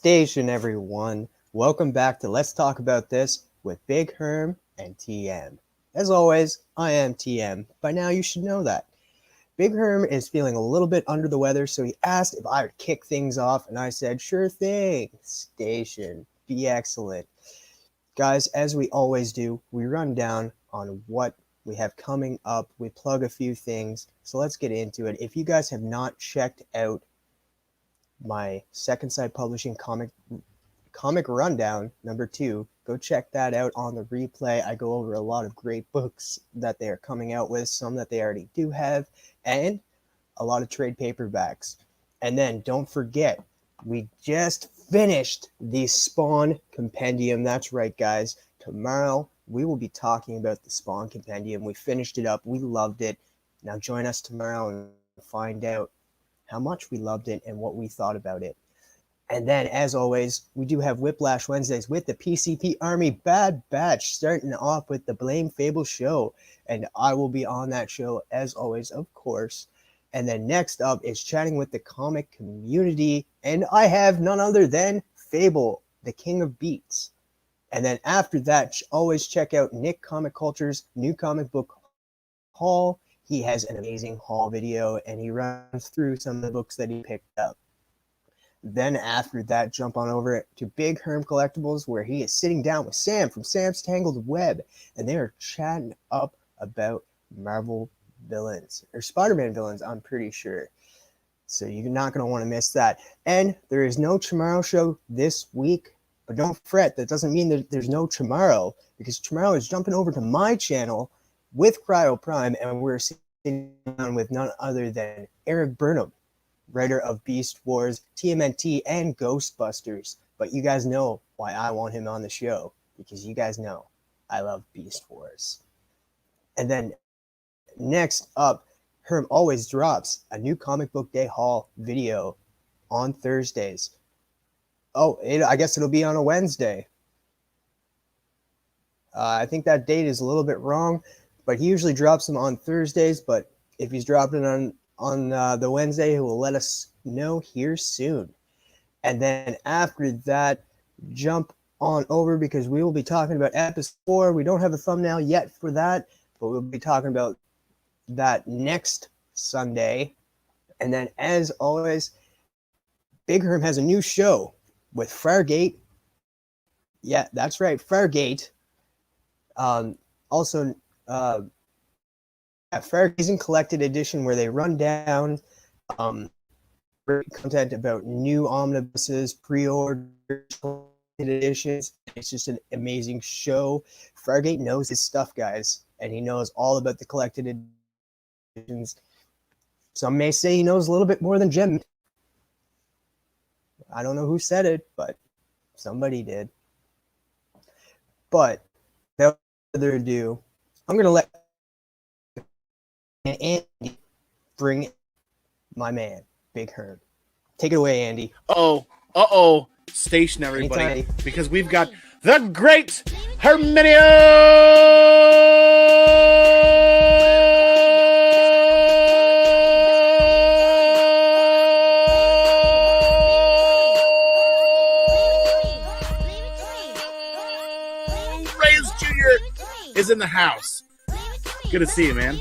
Station, everyone. Welcome back to Let's Talk About This with Big Herm and TM. As always, I am TM. By now, you should know that. Big Herm is feeling a little bit under the weather, so he asked if I would kick things off, and I said, sure thing, Station. Be excellent. Guys, as we always do, we run down on what we have coming up. We plug a few things, so let's get into it. If you guys have not checked out my Second Sight Publishing comic rundown #2, go check that out on the replay. I go over a lot of great books that they are coming out with, some that they already do have, and a lot of trade paperbacks. And then don't forget, we just finished the Spawn Compendium. That's right, guys. Tomorrow we will be talking about the Spawn Compendium. We finished it up. We loved it. Now join us tomorrow and find out how much we loved it and what we thought about it. And then, as always, we do have Whiplash Wednesdays with the PCP Army Bad Batch, starting off with the Blame Phable show. And I will be on that show, as always, of course. And then next up is Chatting with the Comic Community. And I have none other than Phable, the King of Beats. And then after that, always check out Nick Comic Culture's new comic book haul. He has an amazing haul video, and he runs through some of the books that he picked up. Then after that, jump on over to Big Herm Collectibles, where he is sitting down with Sam from Sam's Tangled Web, and they are chatting up about Marvel villains, or Spider-Man villains, I'm pretty sure. So you're not going to want to miss that. And there is no Chamorro show this week, but don't fret, that doesn't mean that there's no Chamorro, because Chamorro is jumping over to my channel with Cryo Prime, and we're sitting down with none other than Eric Burnham, writer of Beast Wars, TMNT, and Ghostbusters. But you guys know why I want him on the show, because you guys know I love Beast Wars. And then next up, Herm always drops a new Comic Book Day haul video on Thursdays. I guess it'll be on a Wednesday. I think that date is a little bit wrong, but he usually drops them on Thursdays. But if he's dropping on the Wednesday, he will let us know here soon. And then after that, jump on over, because we will be talking about episode 4. We don't have a thumbnail yet for that, but we'll be talking about that next Sunday. And then, as always, Big Herm has a new show with Fargate. Yeah, that's right, Fargate. Also, Fargate's Collected Edition, where they run down great content about new omnibuses, pre-orders, editions. It's just an amazing show. Fargate knows his stuff, guys, and he knows all about the collected editions. Some may say he knows a little bit more than Jim. I don't know who said it, but somebody did. But without further ado, I'm going to let Andy bring my man, Big Herm. Take it away, Andy. Station, everybody. Anytime. Because we've got the great Herminio! Reyes Jr. is in the house. Good to see you, man.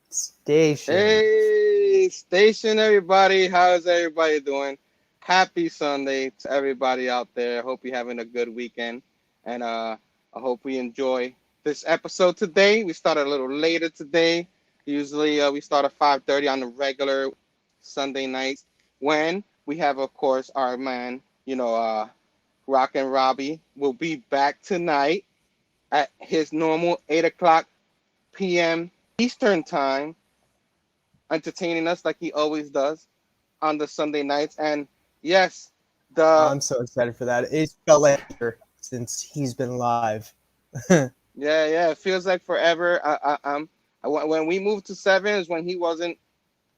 Station. Hey, Station, everybody. How's everybody doing? Happy Sunday to everybody out there. Hope you're having a good weekend. And I hope we enjoy this episode today. We started a little later today. Usually we start at 5:30 on the regular Sunday nights, when we have, of course, our man, Rock and Robbie will be back tonight at his normal 8:00 p.m. Eastern time, entertaining us like he always does on the Sunday nights. And yes, I'm so excited for that. It's felt like since he's been live. yeah, it feels like forever. When we moved to 7 is when he wasn't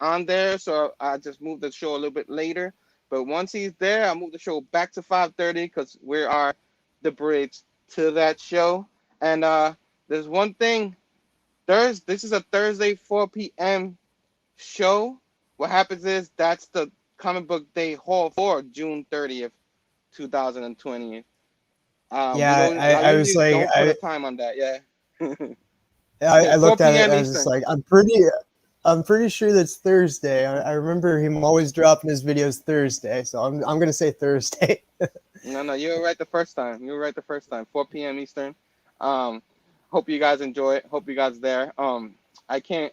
on there, so I just moved the show a little bit later. But once he's there, I moved the show back to 5:30, because we are the bridge to that show. And there's one thing This is a Thursday 4 p.m. show. What happens is that's the comic book day haul for June 30th, 2020. Yeah, I I was usually like, don't put a time on that. Yeah. I 4 looked at it p.m. and I was just Eastern. like, I'm pretty sure that's Thursday. I remember him always dropping his videos Thursday, so I'm gonna say Thursday. No, you were right the first time. 4 p.m. Eastern. Um, hope you guys enjoy it. Hope you guys there. I can't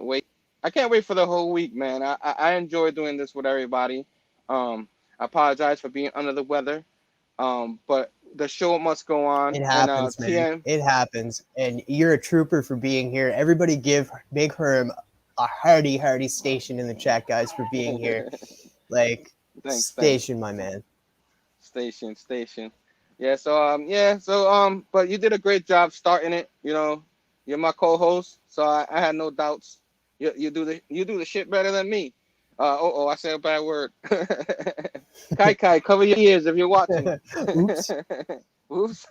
wait. I can't wait for the whole week, man. I enjoy doing this with everybody. I apologize for being under the weather. But the show must go on. It And happens, man. TM, It happens, and you're a trooper for being here. Everybody, give Big Herm a hearty station in the chat, guys, for being here. Like, thanks. station, my man. Station. But you did a great job starting it. You're my co-host, so I had no doubts. You do the shit better than me. I said a bad word. Kai, cover your ears if you're watching. Oops. Oops.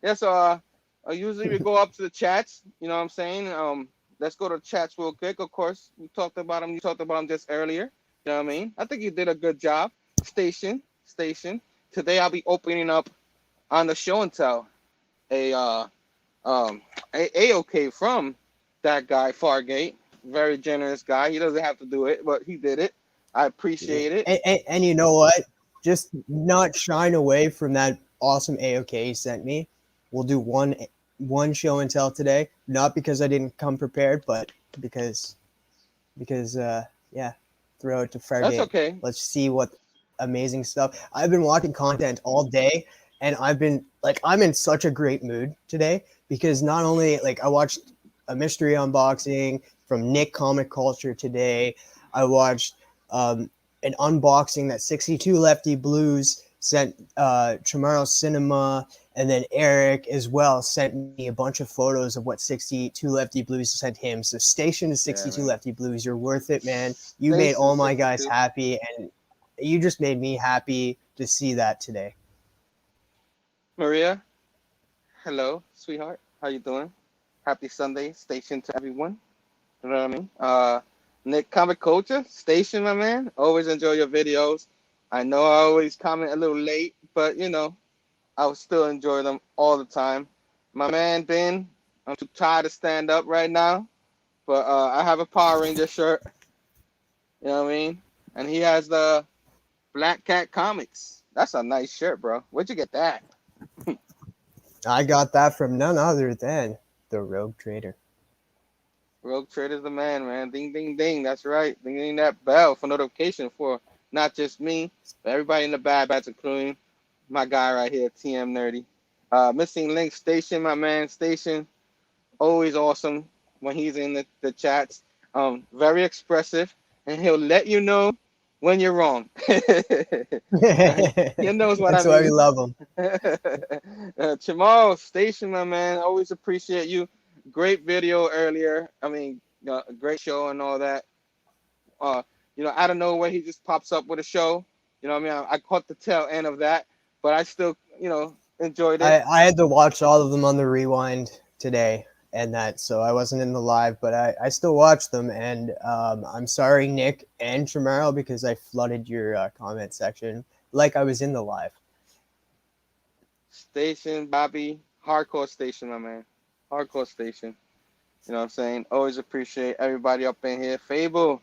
Yeah, so usually we go up to the chats. You know what I'm saying? Let's go to chats real quick. Of course, we talked about them. You talked about them just earlier. You know what I mean? I think you did a good job. Station. Today I'll be opening up on the show and tell a okay from that guy Fargate. Very generous guy. He doesn't have to do it, but he did it. I appreciate it. And you know what? Just not shying away from that awesome AOK he sent me. We'll do one show and tell today, not because I didn't come prepared, but because throw it to Fargate. That's okay. Let's see what amazing stuff. I've been watching content all day, and I'm in such a great mood today because not only I watched a mystery unboxing from Nick Comic Culture today. I watched an unboxing that 62 Lefty Blues sent Chamorro Cinema, and then Eric as well sent me a bunch of photos of what 62 Lefty Blues sent him. So station to 62 Lefty Blues, you're worth it, man. You made all my guys happy, and you just made me happy to see that today. Maria, hello, sweetheart. How you doing? Happy Sunday, station to everyone. You know what I mean? Nick Comic Culture, station, my man. Always enjoy your videos. I know I always comment a little late, but I will still enjoy them all the time. My man Ben, I'm too tired to stand up right now, but I have a Power Ranger shirt. You know what I mean? And he has the Black Cat Comics. That's a nice shirt, bro. Where'd you get that? I got that from none other than the Rogue Trader. Rogue Trader's the man. Ding, ding, ding. That's right. Ding, ding, that bell for notification for not just me, but everybody in the Bad Batch, including my guy right here, TM Nerdy. Missing Link Station, my man. Station, always awesome when he's in the chats. Very expressive, and he'll let you know when you're wrong. He knows what That's I mean. why we love him. Chamorro Station, my man. Always appreciate you. Great video earlier. I mean, a great show and all that. Out of nowhere, he just pops up with a show. You know what I mean? I caught the tail end of that, but I still, enjoyed it. I had to watch all of them on the rewind today, so I wasn't in the live, but I still watched them, and I'm sorry, Nick and Chamorro, because I flooded your comment section like I was in the live. Station, Bobby, hardcore station, my man. Hardcore station. You know what I'm saying? Always appreciate everybody up in here. Phable,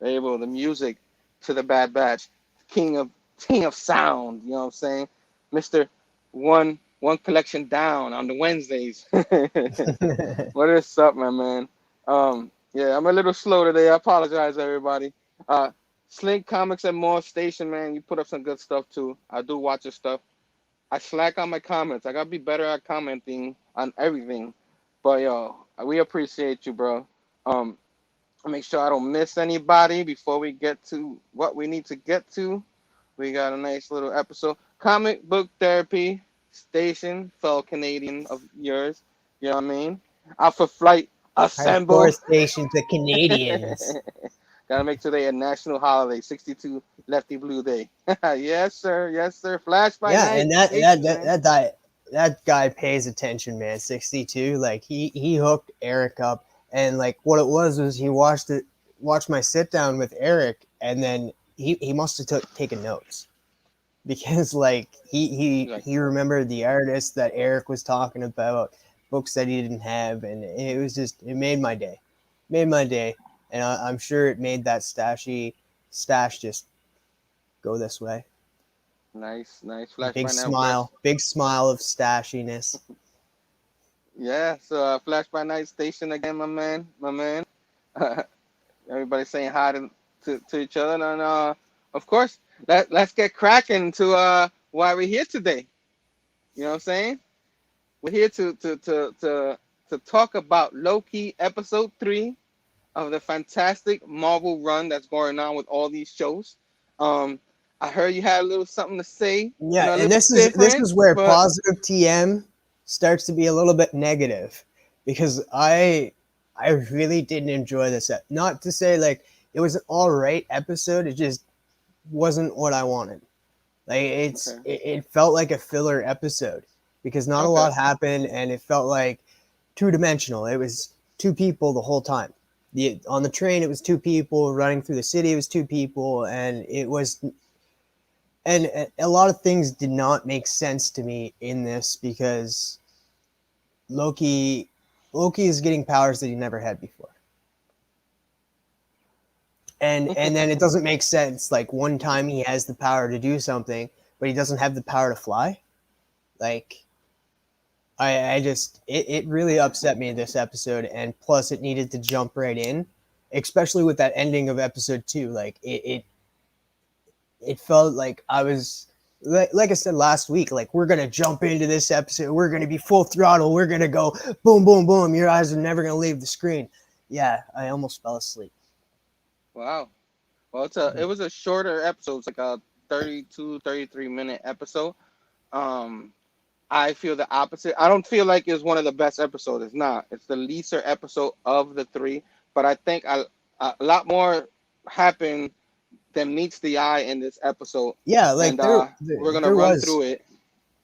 the music to the Bad Batch. King of sound, you know what I'm saying? Mr. One collection down on the Wednesdays. What is up, my man? Yeah, I'm a little slow today. I apologize, everybody. Slink Comics and More Station, man. You put up some good stuff too. I do watch your stuff. I slack on my comments. I gotta be better at commenting on everything. But we appreciate you, bro. Make sure I don't miss anybody before we get to what we need to get to. We got a nice little episode. Comic book therapy station, fellow Canadian of yours. You know what I mean? Alpha Flight assemble. Hardcore station to Canadians. Gotta make today a national holiday. 62 Lefty Blue Day. Yes, sir. Flash by night. And that that guy pays attention, man. 62, like he hooked Eric up, and like what it was he watched my sit down with Eric, and then he must have taken notes because like Like, he remembered the artists that Eric was talking about, books that he didn't have, and it was just it made my day, and I'm sure it made that stash just go this way. nice, flash by night flash. Big smile of stashiness. Yeah, so flash by night station again, my man. Everybody saying hi to each other, and of course, let's get cracking to why we're here today. You know what I'm saying? We're here to talk about Loki episode 3 of the fantastic Marvel run that's going on with all these shows. Um, I heard you had a little something to say, Yeah, a and little this different, is where but positive TM starts to be a little bit negative because I really didn't enjoy this. Not to say like it was an all right episode, it just wasn't what I wanted. Like okay, it felt like a filler episode because not a okay, lot happened and it felt like two dimensional. It was two people the whole time. On the train it was two people, running through the city it was two people, and it was and a lot of things did not make sense to me in this because Loki Loki is getting powers that he never had before. And then it doesn't make sense. Like one time he has the power to do something, but he doesn't have the power to fly. Like I just it really upset me this episode, and plus it needed to jump right in, especially with that ending of episode 2. Like it felt like I was like I said last week, like we're gonna jump into this episode, we're gonna be full throttle, we're gonna go boom, boom, boom. Your eyes are never gonna leave the screen. Yeah, I almost fell asleep. wow. Well, it was a shorter episode, it's like a 32, 33 minute episode. Um, I feel the opposite. I don't feel like it's one of the best episodes. It's not. It's the leaser episode of the 3, but I think a lot more happened than meets the eye in this episode, Yeah, like and we're gonna there run was through it.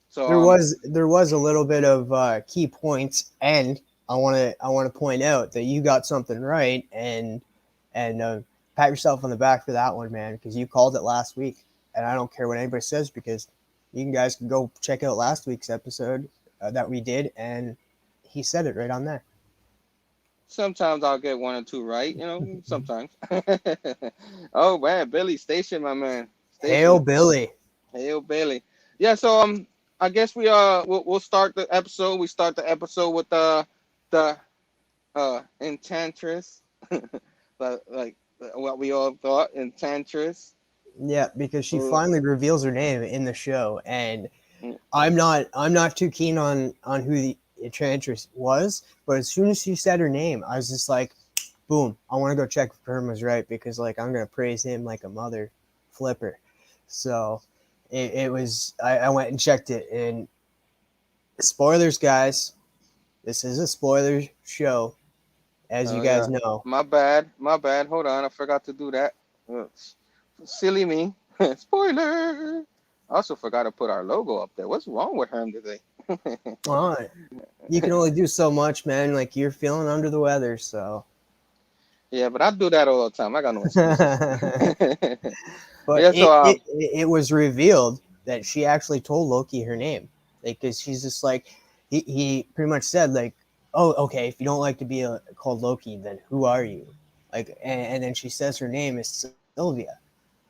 So there was a little bit of key points, and I want to point out that you got something right, and pat yourself on the back for that one, man, because you called it last week, and I don't care what anybody says because you guys can go check out last week's episode that we did, and he said it right on there. sometimes I'll get one or two right, sometimes. Oh man, Billy Station, my man, Hail Station. Billy. Hail Bailey. Yeah, so I guess we'll start the episode. We start the episode with the Enchantress, like what we all thought, Enchantress. Yeah, because she Uh, finally reveals her name in the show, and I'm not too keen on who the Enchantress was, but as soon as she said her name, I was just like, boom, I want to go check if Herm was right because like I'm gonna praise him like a mother flipper. So it was I went and checked it, and spoilers, guys. This is a spoiler show, as you oh guys yeah, know. my bad. Hold on, I forgot to do that. Uh, Silly me. Spoiler. I also forgot to put our logo up there. What's wrong with Herm today? Well, you can only do so much, man. Like you're feeling under the weather, so. Yeah, but I do that all the time. I got no excuses. But Yeah, so it was revealed that she actually told Loki her name, like because she's just like he pretty much said like, oh okay, if you don't like to be called Loki, then who are you? Like and then she says her name is Sylvia.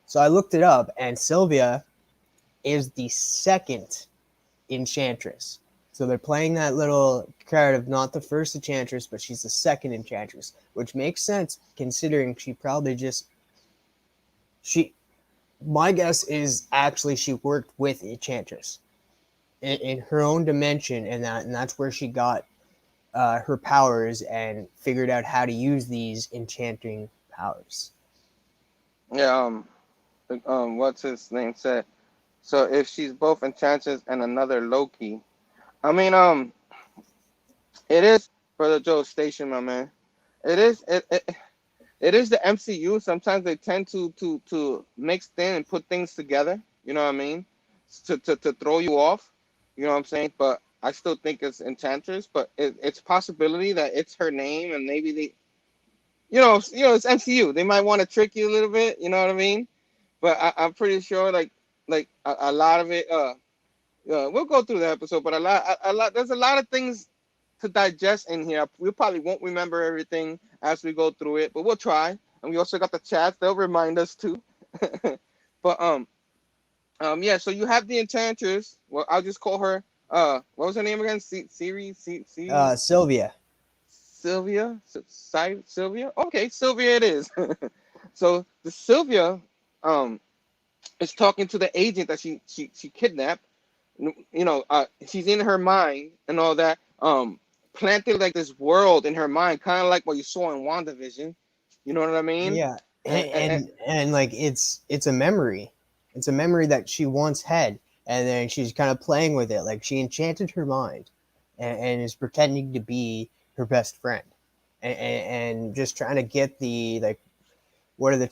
So I looked it up, and Sylvia is the second Enchantress. So they're playing that little card of not the first Enchantress, but she's the second Enchantress, which makes sense considering she probably just she my guess is actually she worked with Enchantress in her own dimension, and that's where she got her powers and figured out how to use these enchanting powers. yeah, what's his name said? So if she's both Enchantress and another Loki, I mean, it is Brother Joe Station, my man. It is it is the MCU. Sometimes they tend to mix in and put things together. You know what I mean? To throw you off. You know what I'm saying? But I still think it's Enchantress, but it's a possibility that it's her name, and maybe they, it's MCU. They might want to trick you a little bit. You know what I mean? But I'm pretty sure, like a lot of it. We'll go through the episode, but a lot. There's a lot of things to digest in here. We probably won't remember everything as we go through it, but we'll try. And we also got the chats; they'll remind us too. But yeah. So you have the Enchantress. Well, I'll just call her. What was her name again? Siri. Sylvia. Sylvia. Sylvia. Okay, Sylvia. It is. So the Sylvia, is talking to the agent that she kidnapped. She's in her mind and all that. Planted like this world in her mind, kind of like what you saw in WandaVision. You know what I mean? Yeah, And and like it's a memory. It's a memory that she once had, and then she's kind of playing with it. Like she enchanted her mind, and is pretending to be her best friend, and just trying to get the like where the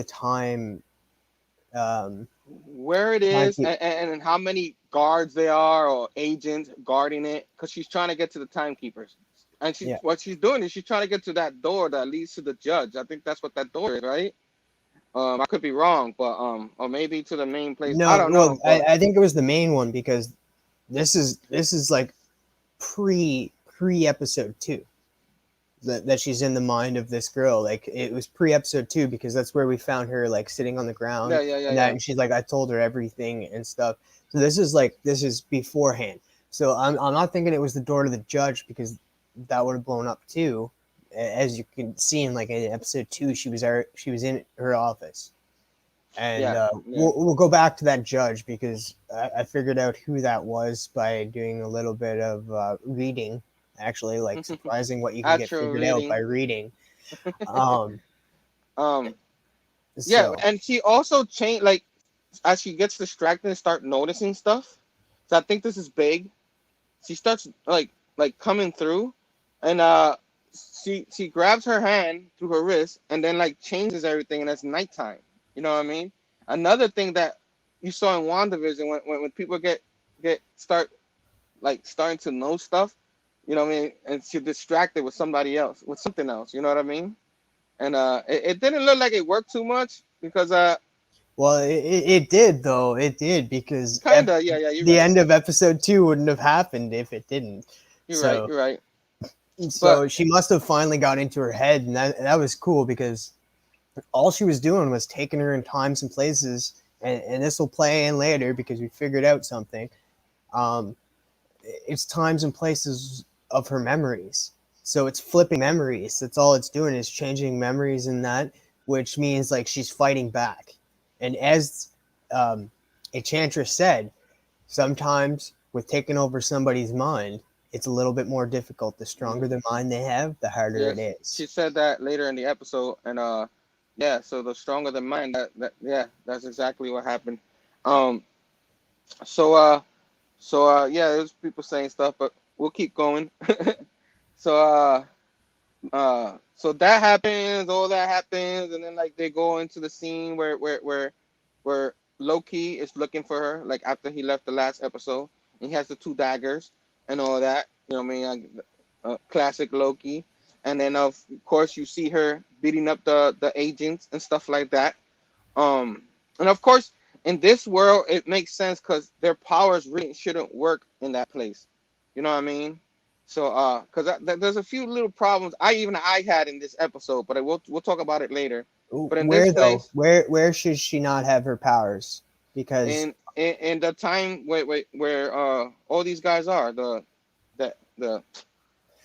time um where it time is, and how many guards there are or agents guarding it, because she's trying to get to the timekeepers. And yeah. what she's doing is she's trying to get to that door that leads to the judge. I think that's what that door is, right? I could be wrong, but or maybe to the main place. I No, don't well, know, but I think it was the main one because this is like pre episode 2 that she's in the mind of this girl. Like it was pre episode 2 because that's where we found her like sitting on the ground and she's like, I told her everything and stuff. So this is beforehand. So I'm not thinking it was the door to the judge because that would have blown up too. As you can see in like in episode 2, she was in her office. And yeah, yeah. we'll go back to that judge because I figured out who that was by doing a little bit of reading. Actually, like surprising what you can get Actual figured out by reading. reading. Um, Um, yeah, so and she also changed, like, as she gets distracted and start noticing stuff. So I think this is big. She starts like coming through, and she grabs her hand through her wrist and then like changes everything, and it's nighttime. You know what I mean? Another thing that you saw in WandaVision, when people starting to know stuff, you know what I mean, and she's distracted with somebody else, with something else. You know what I mean? And it didn't look like it worked too much because well, it did though. It did because kinda, yeah, you're the right. end of episode 2 wouldn't have happened if it didn't. You're right. So You're right. But so she must have finally got into her head, and that was cool because all she was doing was taking her in times and places, and this will play in later because we figured out something. Um, it's times and places of her memories. So it's flipping memories. That's all it's doing is changing memories in that, which means like she's fighting back. And as Enchantress said, sometimes with taking over somebody's mind, it's a little bit more difficult. The stronger the mind they have, the harder it yes, is. she said that later in the episode, and yeah. So the stronger the mind, yeah, that's exactly what happened. Um, so yeah, there's people saying stuff, but we'll keep going. So so that happens, all that happens, and then like they go into the scene where Loki is looking for her, like after he left the last episode, and he has the 2 daggers and all that. You know what I mean? Classic Loki. And then of course you see her beating up the agents and stuff like that. And of course in this world it makes sense because their powers really shouldn't work in that place. You know what I mean? So because there's a few little problems I had in this episode, but we'll talk about it later. But in this Where though? place, Where should she not have her powers? Because in the time where all these guys are the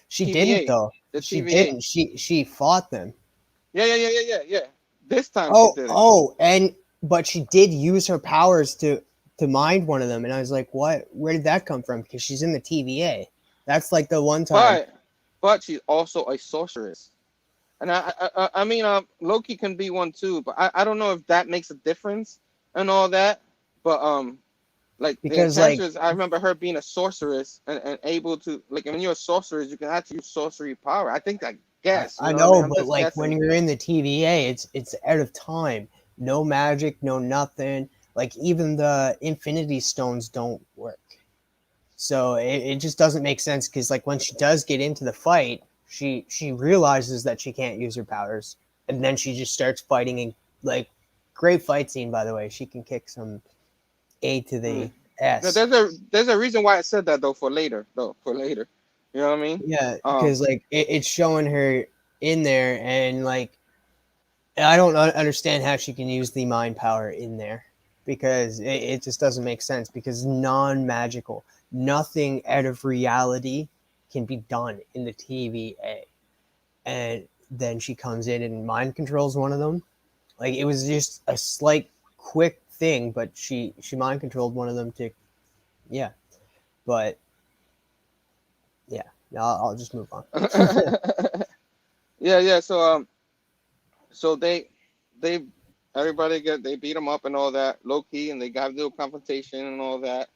she didn't TVA, though. the She TVA. didn't. She fought them. Yeah. This time she Oh, did it. oh, and but she did use her powers to mind one of them, and I was like, what? Where did that come from? Because she's in the TVA. That's like the one time. But she's also a sorceress. And I mean, Loki can be one too, but I don't know if that makes a difference and all that. But like the Because like Enchantress, I remember her being a sorceress and able to, like, when you're a sorceress, you can actually use sorcery power. I think, I guess, I what I mean? know, I'm but just like when guessing. you're in the TVA, it's out of time. No magic, no nothing. Like even the Infinity Stones don't work. So it just doesn't make sense because like when she does get into the fight, she realizes that she can't use her powers, and then she just starts fighting. And like, great fight scene, by the way. She can kick some A to the Mm. No, S. there's a reason why I said that though, for later, though, for later. You know what I mean? Yeah, Um, because like it's showing her in there, and like I don't understand how she can use the mind power in there because it just doesn't make sense because non-magical, nothing out of reality can be done in the TVA. And then she comes in and mind controls one of them. Like it was just a slight, quick thing, but she mind controlled one of them to, yeah. But yeah, I'll just move on. yeah, yeah. So they everybody they beat him up and all that, low key, and they got a little confrontation and all that.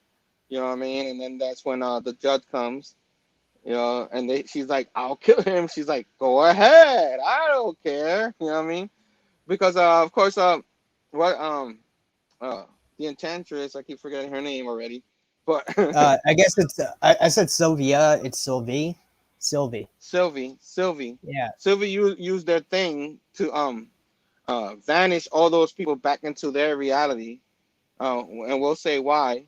You know what I mean? And then that's when the judge comes. You know, and she's like, "I'll kill him." She's like, "Go ahead, I don't care." You know what I mean? Because of course what uh the enchantress, I keep forgetting her name already, but I guess it's I said Sylvia. It's Sylvie. Sylvie. Sylvie Yeah. Sylvie used their thing to vanish all those people back into their reality. And we'll say why.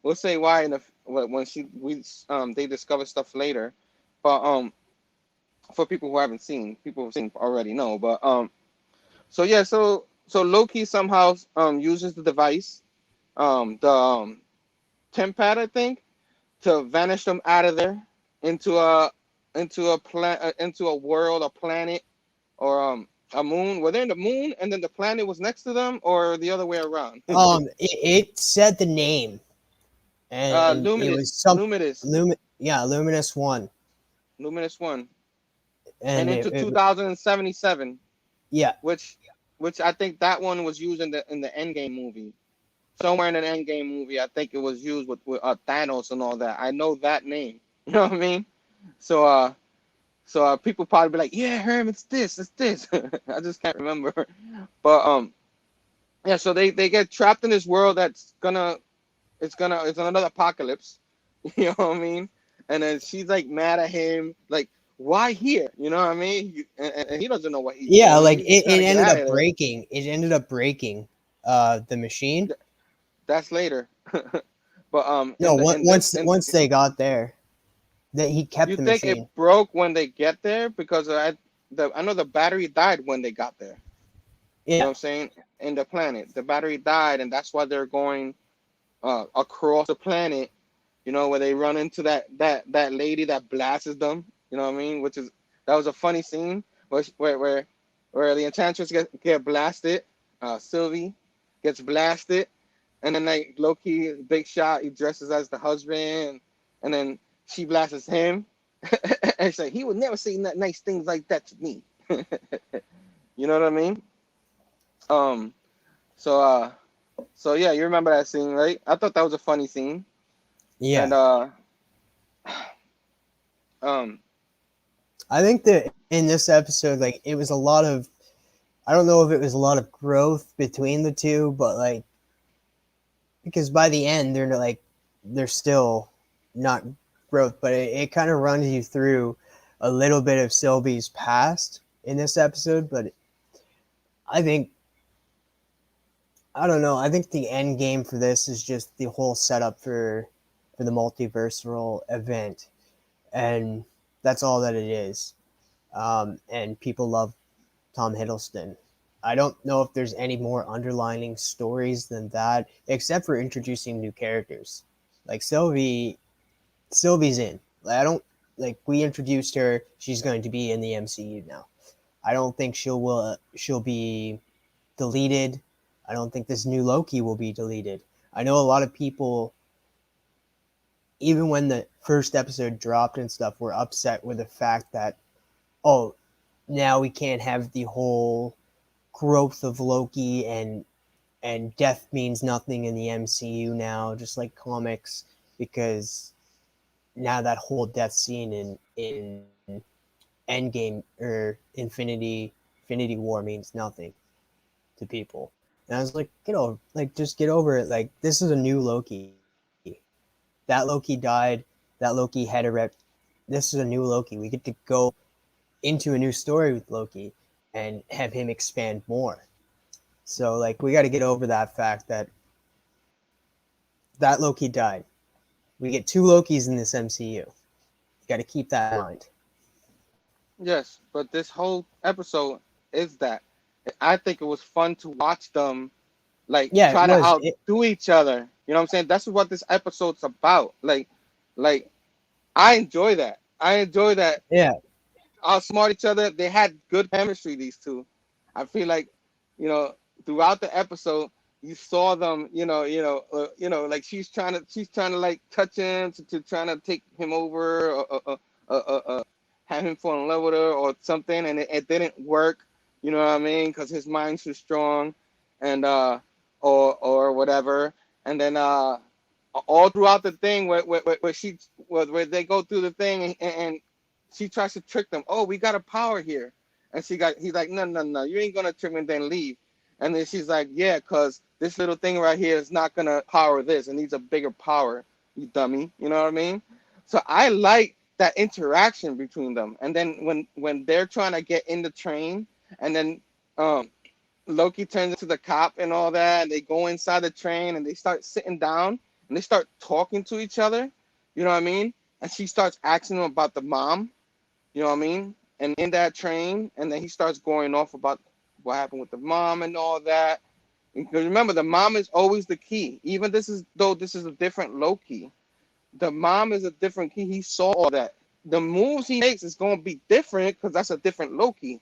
We'll say why in the when they discover stuff later. But for people who haven't seen, people who've seen already know. But so yeah, so Loki somehow uses the device, the Tempad, I think, to vanish them out of there into into a world, a planet, or a moon. Were they in the moon and then the planet was next to them, or the other way around? It said the name, and it was some Luminous, Luminous One, Luminous One, and and into 2077, yeah, which I think that one was used in the Endgame movie. Somewhere in an Endgame movie, I think it was used with Thanos and all that. I know that name. You know what I mean? So people probably be like, yeah, Herm, it's this. I just can't remember. But yeah. So they get trapped in this world that's gonna it's another apocalypse. You know what I mean? And then she's like mad at him, like, why here? You know what I mean? And he doesn't know what he's yeah. doing. Like He's just trying it to get ended out up of there. breaking. It ended up breaking, the machine. That's later. But No, in this in once they got there, that he kept you the think it machine. broke when they get there? Because I know the battery died when they got there. You know Yeah. what I'm saying? In the planet, the battery died, and that's why they're going across the planet. You know, where they run into that lady that blasts them. You know what I mean? That was a funny scene where the enchantress get blasted. Sylvie gets blasted, and then like Loki, big shot, he dresses as the husband, and then she blasts him. And she's like, he would never say nice things like that to me. You know what I mean? Um, so yeah, you remember that scene, right? I thought that was a funny scene. And Yeah. um I think that in this episode, like it was a lot of. I don't know if it was a lot of growth between the two, but like because by the end they're still not growth, but it kind of runs you through a little bit of Sylvie's past in this episode. But I think I don't know. I think the end game for this is just the whole setup for the multiversal event, and that's all that it is. And people love Tom Hiddleston. I don't know if there's any more underlining stories than that, except for introducing new characters. Like Sylvie's in. I don't like we introduced her. She's going to be in the MCU now. I don't think she'll be deleted. I don't think this new Loki will be deleted. I know a lot of people, even when the first episode dropped and stuff, were upset with the fact that oh, now we can't have the whole growth of Loki and death means nothing in the MCU now, just like comics, because now that whole death scene in Endgame or Infinity War means nothing to people. And I was like, just get over it. Like this is a new Loki. that Loki died. That Loki had a rep. This is a new Loki. We get to go into a new story with Loki and have him expand more. So like we got to get over that fact that Loki died. We get 2 Lokis in this MCU. You got to keep that in mind. Yes, but this whole episode is that. I think it was fun to watch them like Yeah, it try to was. outdo each other. You know what I'm saying? That's what this episode's about. Like I enjoy that. I enjoy that. Yeah, Outsmart each other. They had good chemistry. These two. I feel like, throughout the episode, you saw them. Like she's trying to like touch him to trying to take him over, have him fall in love with her or something, and it didn't work. You know what I mean? Because his mind's too strong, and or whatever. And then all throughout the thing where they go through the thing and she tries to trick them. Oh, we got a power here, and he's like, no, no, no, you ain't gonna trick me and then leave. And then she's like, yeah, cause this little thing right here is not gonna power this. It needs a bigger power, you dummy. You know what I mean? So I like that interaction between them. And then when they're trying to get in the train, and then Loki turns into the cop and all that, and they go inside the train and they start sitting down and they start talking to each other. You know what I mean? And she starts asking him about the mom. You know what I mean? And in that train, and then he starts going off about what happened with the mom and all that. Because remember, the mom is always the key. Even this is a different Loki. The mom is a different key. He saw all that. The moves he makes is going to be different because that's a different Loki.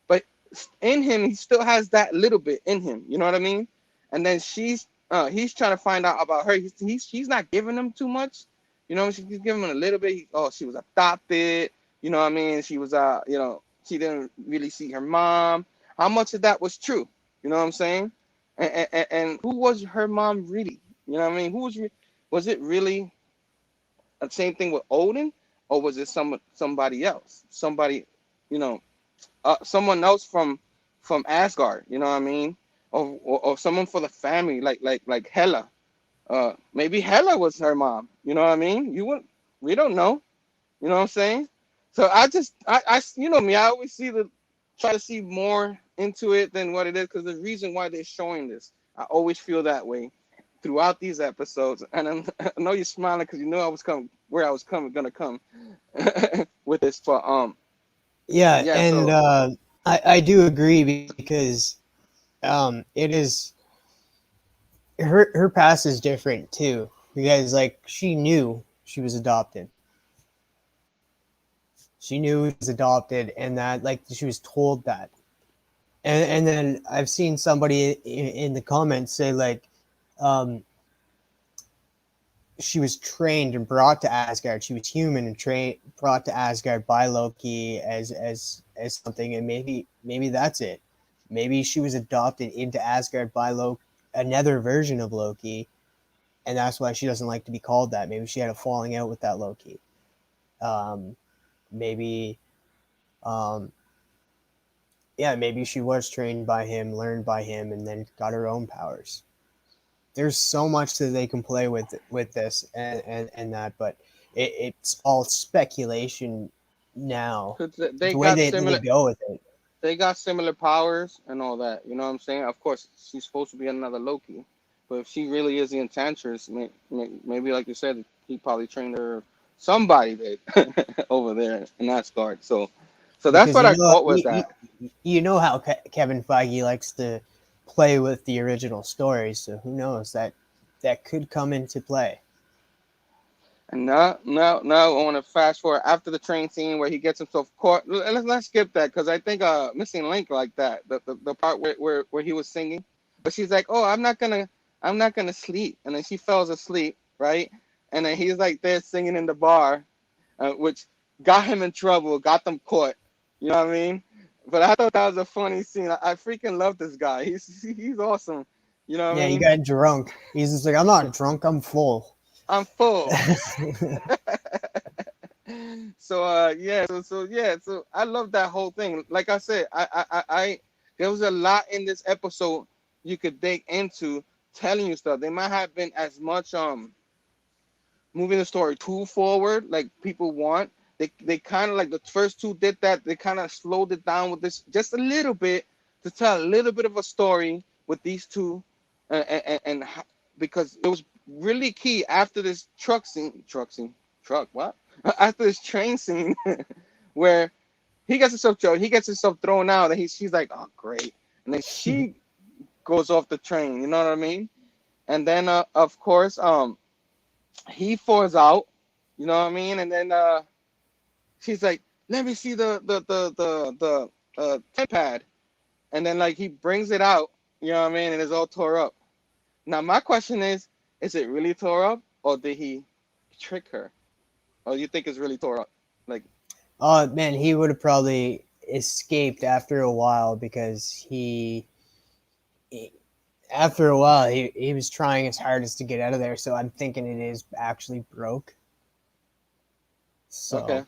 But in him, he still has that little bit in him. You know what I mean? And then he's trying to find out about her. She's not giving him too much. You know, she's giving him a little bit. She was adopted. You know what I mean? She was she didn't really see her mom. How much of that was true? You know what I'm saying? And who was her mom really? You know what I mean? Was it really the same thing with Odin, or was it somebody else? You know, someone else from Asgard. You know what I mean? Or someone for the family, like Hela. Maybe Hela was her mom. You know what I mean? We don't know. You know what I'm saying? So I you know me, I always try to see more into it than what it is, because the reason why they're showing this, I always feel that way throughout these episodes. And I know you're smiling because you know where I was gonna come with this. But yeah, yeah. and So I do agree because it is her past is different too, because like she knew she was adopted. She knew she was adopted, and that like she was told that. And then I've seen somebody in the comments say like, um, she was trained and brought to Asgard. She was human and trained, brought to Asgard by Loki as something, and maybe that's it. Maybe she was adopted into Asgard by another version of Loki, and that's why she doesn't like to be called that. Maybe she had a falling out with that Loki. Maybe, um, yeah, maybe she was trained by him, learned by him, and then got her own powers. There's so much that they can play with this and that, but it's all speculation now. 'cause The way they go with it. they got similar powers and all that. You know what I'm saying? Of course, she's supposed to be another Loki, but if she really is the Enchantress, maybe like you said, he probably trained her. Somebody did over there in Asgard. So that's Because what I thought was that. you know how Kevin Feige likes to play with the original story, so who knows, that could come into play. And now, I want to fast forward after the train scene where he gets himself caught. Let's skip that because I think missing link like that the part where he was singing, but she's like, oh, I'm not gonna sleep, and then she falls asleep, right? And then he's like there singing in the bar, which got him in trouble, got them caught. You know what I mean? But I thought that was a funny scene. I freaking love this guy. He's awesome. You know what Yeah, I he mean? got drunk. He's just like, I'm not drunk, I'm full. I'm full. So yeah, so I love that whole thing. Like I said, I there was a lot in this episode you could dig into, telling you stuff. They might have been as much moving the story too forward, like people want. They kind of like the first two did that. They kind of slowed it down with this just a little bit to tell a little bit of a story with these two, and because it was really key after this truck what after this train scene where he gets himself thrown out, and she's like, oh great, and then she goes off the train. You know what I mean? And then of course he falls out. You know what I mean? And then she's like, let me see the pad. And then like he brings it out, you know what I mean, and it's all tore up. Now my question is it really tore up, or did he trick her? Or you think it's really tore up? Like, Oh man, he would have probably escaped after a while because he after a while he was trying his hardest to get out of there. So I'm thinking it is actually broke. okay. So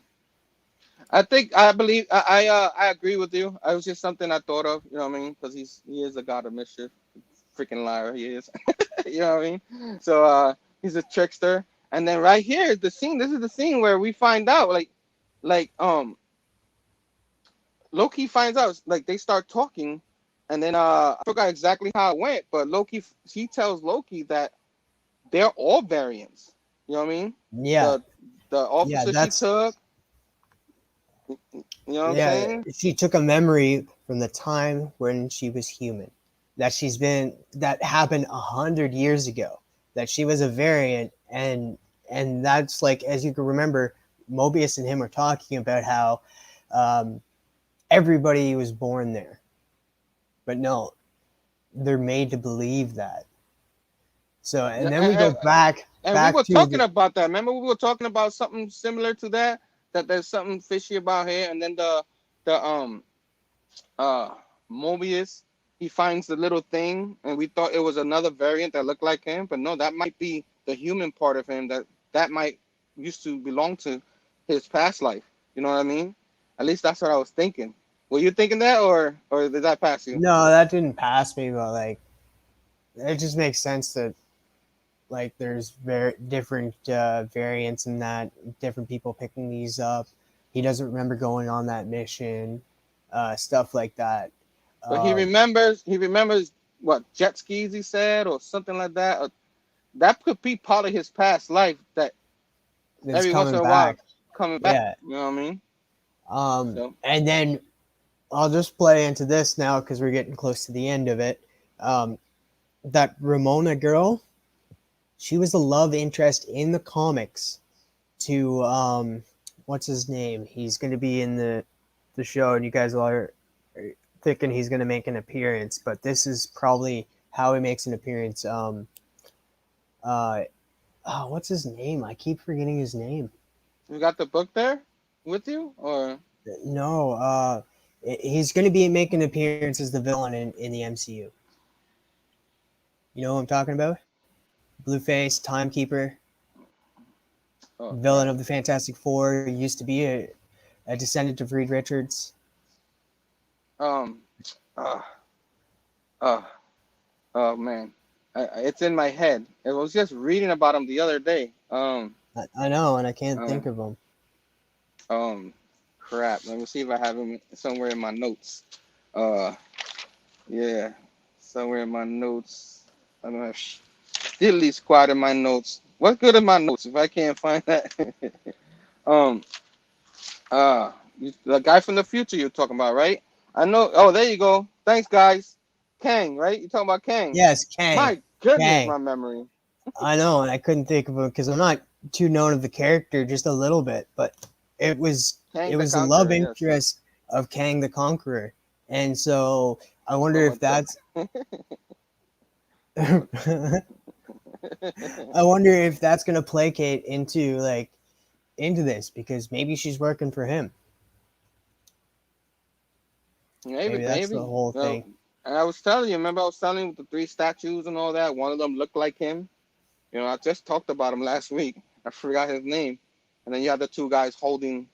I believe I agree with you. It was just something I thought of, you know what I mean? Because he is a god of mischief. Freaking liar he is. You know what I mean? So he's a trickster. And then right here is the scene. This is the scene where we find out like Loki finds out, like they start talking, and then I forgot exactly how it went, but Loki he tells Loki that they're all variants. You know what I mean? yeah, The the yeah, officer she that's took, you know what I'm yeah. saying? She took a memory from the time when she was human, that happened 100 years ago. That she was a variant, and that's like, as you can remember, Mobius and him are talking about how um, everybody was born there, but no, they're made to believe that. So, and then we go And we back were to talking the about that. Remember, we were talking about something similar to that. That there's something fishy about here, and then the uh Mobius, he finds the little thing, and we thought it was another variant that looked like him, but no, that might be the human part of him that might used to belong to his past life. You know what I mean? At least that's what I was thinking. Were you thinking that, or did that pass you? no, that didn't pass me, but like it just makes sense that like there's very different variants in that, different people picking these up. He doesn't remember going on that mission, stuff like that. But he Um, remembers. He remembers what jet skis he said, or something like that. Or that could be part of his past life. That that's every once in coming a while back. coming back. Yeah. You know what I mean? So And then I'll just play into this now because we're getting close to the end of it. Um, that Ramona girl, she was the love interest in the comics to what's his name? He's going to be in the show, and you guys are thinking he's going to make an appearance, but this is probably how he makes an appearance. Uh, what's his name? I keep forgetting his name. you got the book there with you, or No, he's going to be making an appearance as the villain in the MCU. You know what I'm talking about? Blueface, Timekeeper, oh villain crap. of the Fantastic Four. He used to be a descendant of Reed Richards. Um. Uh, uh, oh man, it's in my head. I was just reading about him the other day. I know, and I can't Um. think of him. Um. Crap. Let me see if I have him somewhere in my notes. Uh. Yeah. Somewhere in my notes. I don't have diddly squad in my notes. What good are my notes if I can't find that? um. The guy from the future you're talking about, right? I know. Oh, there you go. Thanks, guys. Kang, right? You're talking about Kang. Yes, Kang. My goodness, Kang. my memory. I know, and I couldn't think of him because I'm not too known of the character, just a little bit. But it was Kang it the was the love Conqueror, yes. interest of Kang the Conqueror, and so I wonder Going if with the. that's I wonder if that's gonna placate into this because maybe she's working for him. Maybe, Maybe that's the maybe. whole Well, thing. and I was telling you, remember I was telling you with the three statues and all that? One of them looked like him. You know, I just talked about him last week. I forgot his name. And then you had the two guys holding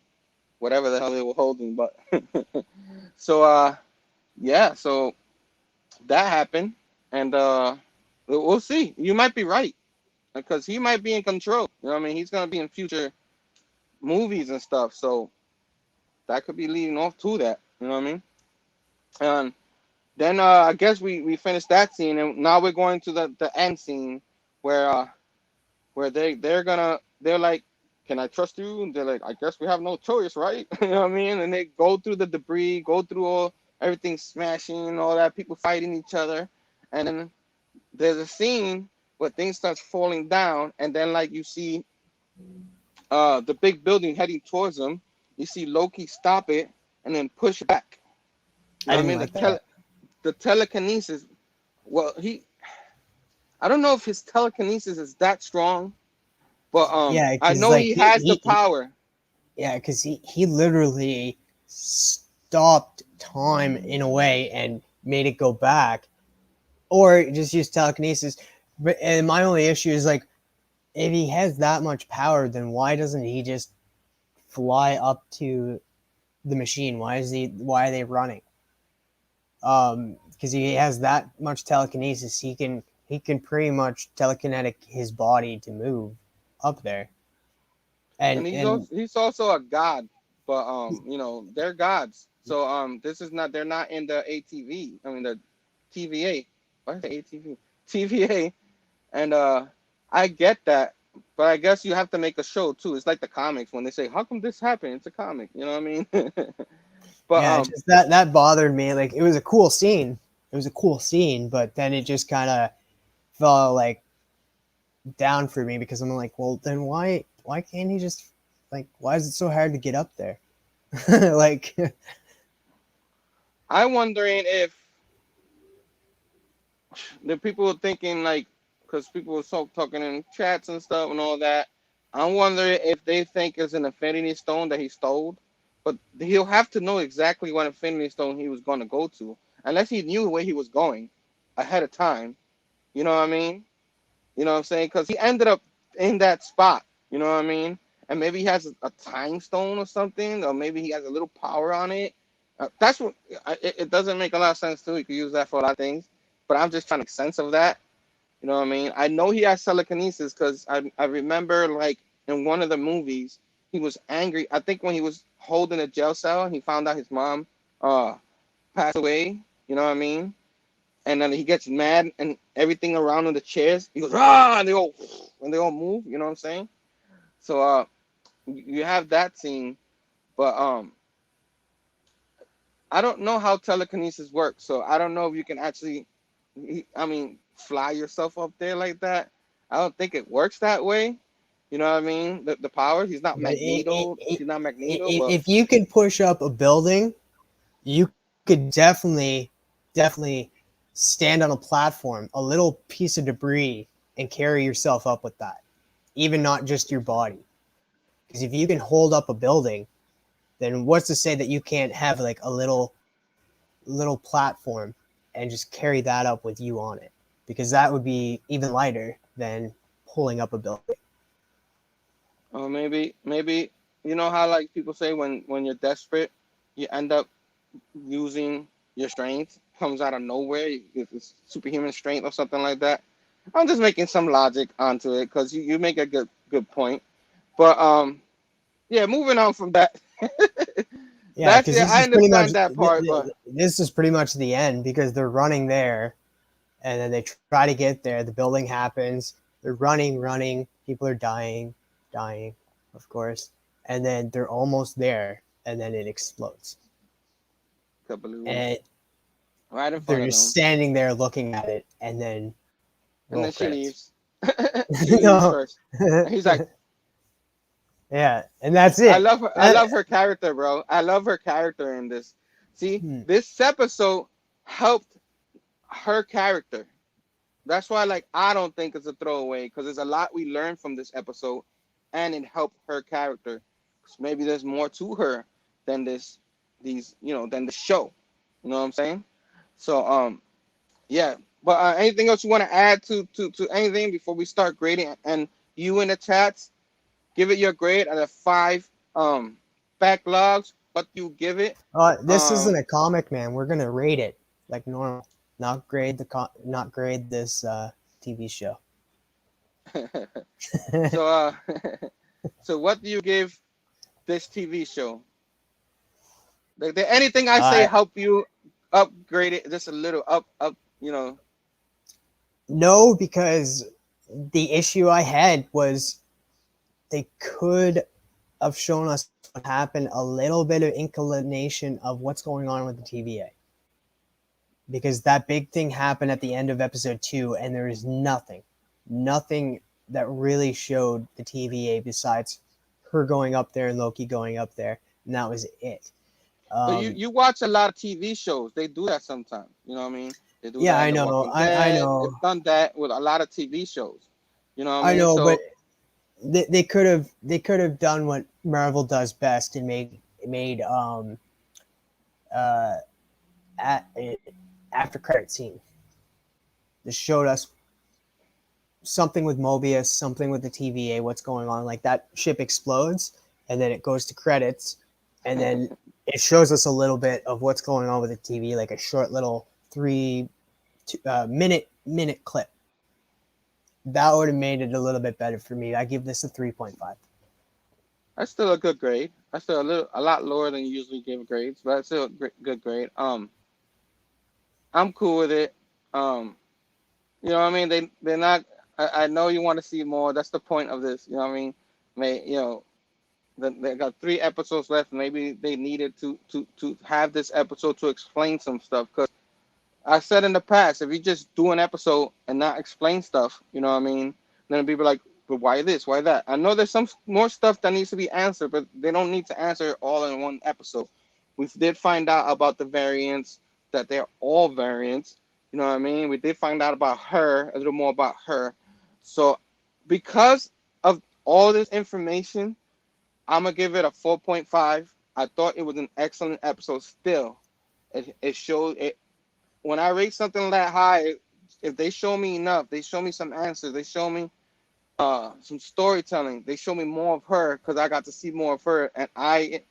whatever the hell they were holding. But so, yeah, so that happened. And we'll see. You might be right. because he might be in control. You know what I mean? He's gonna be in future movies and stuff, so that could be leading off to that. You know what I mean? And then I guess we finished that scene, and now we're going to the end scene where they're like, "Can I trust you?" And they're like, "I guess we have no choice, right?" You know what I mean? And they go through the debris, go through everything smashing, all that, people fighting each other, and then there's a scene where things starts falling down, and then like you see the big building heading towards them. You see Loki stop it and then push back. You I know what I didn't mean? like that. The telekinesis. Well, I don't know if his telekinesis is that strong, but Yeah, I because know like he has the power. yeah, because he literally stopped time in a way and made it go back, or just use telekinesis. But and my only issue is like, if he has that much power, then why doesn't he just fly up to the machine? Why are they running? Because he has that much telekinesis, he can pretty much telekinetic his body to move up there. And And he's also a god, but they're gods. So this is not they're not in the ATV. I mean the TVA. Why is it ATV? TVA. And I get that, but I guess you have to make a show too. It's like the comics when they say, "How come this happened?" It's a comic, you know what I mean? But yeah, just that bothered me. Like, it was a cool scene. It was a cool scene, but then it just kind of fell like down for me, because I'm like, well, then why can't he just, like, why is it so hard to get up there? Like, I'm wondering if the people were thinking like, because people were talking in chats and stuff and all that. I'm wondering if they think it's an Infinity Stone that he stole, but he'll have to know exactly what Infinity Stone he was going to go to, unless he knew where he was going ahead of time. You know what I mean? You know what I'm saying? Because he ended up in that spot. You know what I mean? And maybe he has a time stone or something, or maybe he has a little power on it. That's what it doesn't make a lot of sense too. You could use that for a lot of things, but I'm just trying to make sense of that. You know what I mean? I know he has telekinesis because I remember like in one of the movies he was angry. I think when he was holding a jail cell, he found out his mom uh passed away. You know what I mean? And then he gets mad and everything around on the chairs. He goes, ah, and they all move. You know what I'm saying? So you have that scene, but I don't know how telekinesis works. So I don't know if you can actually, I mean, fly yourself up there like that. I don't think it works that way. You know what I mean? The power. He's not but Magneto. He's not Magneto, but if you can push up a building, you could definitely stand on a platform, a little piece of debris, and carry yourself up with that, even not just your body. Because if you can hold up a building, then what's to say that you can't have like a little platform and just carry that up with you on it? Because that would be even lighter than pulling up a building. maybe you know how like people say when you're desperate, you end up using your strength comes out of nowhere. It's superhuman strength or something like that. I'm just making some logic onto it because you make a good point. But yeah, moving on from that. Yeah, That's because yeah, I understand that part, but this is pretty much the end, because they're running there, and then they try to get there. The building happens. They're running. People are dying, of course, and then they're almost there, and then it explodes, kablooey, and right in they're front of just them, standing there looking at it, and then and roll then she credits. leaves. She leaves No. first, and he's like, Yeah, and that's I it. love her. I That, love her character, bro. I love her character in this. See, hmm. this episode helped her character. That's why, like, I don't think it's a throwaway because there's a lot we learned from this episode, and it helped her character. 'Cause maybe there's more to her than than the show. You know what I'm saying? So, yeah. But anything else you want to add to anything before we start grading? And you in the chats, give it your grade out of 5 backlogs. What do you give it? This isn't Um, a comic, man. We're gonna rate it like normal, not grade this TV show. So, so what do you give this TV show? Like, did anything I say uh, help you upgrade it just a little up? no, because the issue I had was they could have shown us what happened, a little bit of inclination of what's going on with the TVA. Because that big thing happened at the end of episode 2, and there is nothing that really showed the TVA besides her going up there and Loki going up there, and that was it. But you Um, you watch a lot of TV shows. They do that sometimes. You know what I mean? They do yeah, that in I The know, Walking I Dead. know, They've done that with a lot of TV shows. You know what I I mean? know, but So they could have done what Marvel does best and made uh at, after credit scene. This showed us something with Mobius, something with the TVA, what's going on. Like that ship explodes, and then it goes to credits, and then it shows us a little bit of what's going on with the TV, like a short little minute clip. That would have made it a little bit better for me. I give this a 3.5. that's still a good grade. That's still a lot lower than you usually give grades, but it's still a good grade. I'm cool with it. Um, you know what I mean? They're not. I know you want to see more. That's the point of this. You know what I mean? They got 3 episodes left. Maybe they needed to have this episode to explain some stuff. Because I said in the past, if you just do an episode and not explain stuff, you know what I mean, then people are like, but why this? Why that? I know there's some more stuff that needs to be answered, but they don't need to answer it all in one episode. We did find out about the variants, that they're all variants. You know what I mean? We did find out about her, a little more about her. So because of all this information, I'm gonna give it a 4.5. I thought it was an excellent episode. Still, it showed it when I rate something that high. If they show me enough, they show me some answers. They show me some storytelling. They show me more of her because I got to see more of her, and I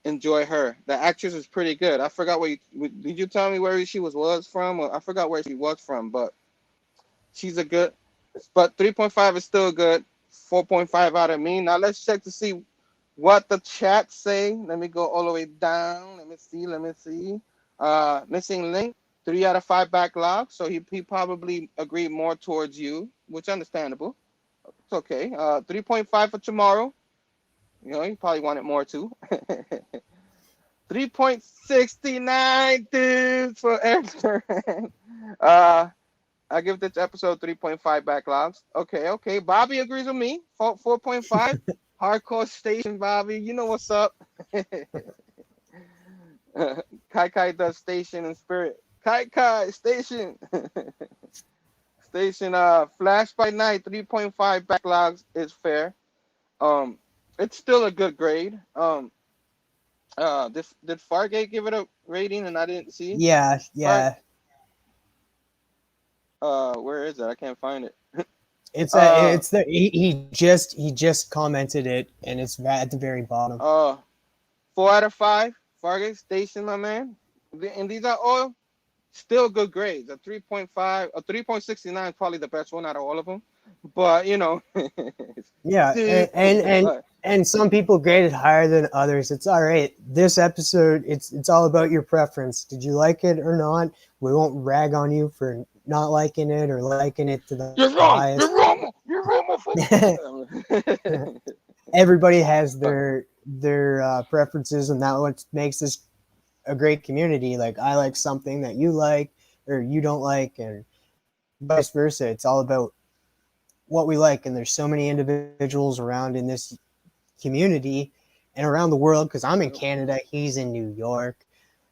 enjoy her. The actress is pretty good. I forgot did you tell me where she was from? Or I forgot where she was from, but she's a good. But 3.5 is still good. 4.5 out of me. Now let's check to see what the chat say. Let me go all the way down. Let me see. Let me see. Missing link. 3 out of 5 backlog. So he probably agreed more towards you, which is understandable. It's okay. 3.5 for tomorrow. You know, you probably wanted more too. 3.69, dude, for Aaron. I give this episode 3.5 backlogs. Okay. Bobby agrees with me. 4.5. Hardcore station, Bobby. You know what's up. Kai does station and spirit. Kai station. Station Flash by Night 3.5 backlogs is fair. Um it's still a good grade. Did Fargate give it a rating and I didn't see? Yeah, Far yeah. Where is it? I can't find it. It's Uh it's the he just commented it, and it's at the very bottom. uh 4 out of 5. Fargate Station, my man. And these are all still good grades. A 3.5, a 3.69 is probably the best one out of all of them. But you know, Yeah, dude, and some people grade it higher than others. It's all right. This episode, it's all about your preference. Did you like it or not? We won't rag on you for not liking it or liking it to the you're wrong. highest. You're wrong. You're wrong, motherfucker. Everybody has their preferences, and that what makes this a great community. Like I like something that you like or you don't like, and vice versa. It's all about what we like, and there's so many individuals around in this community and around the world because I'm in Canada, he's in New York.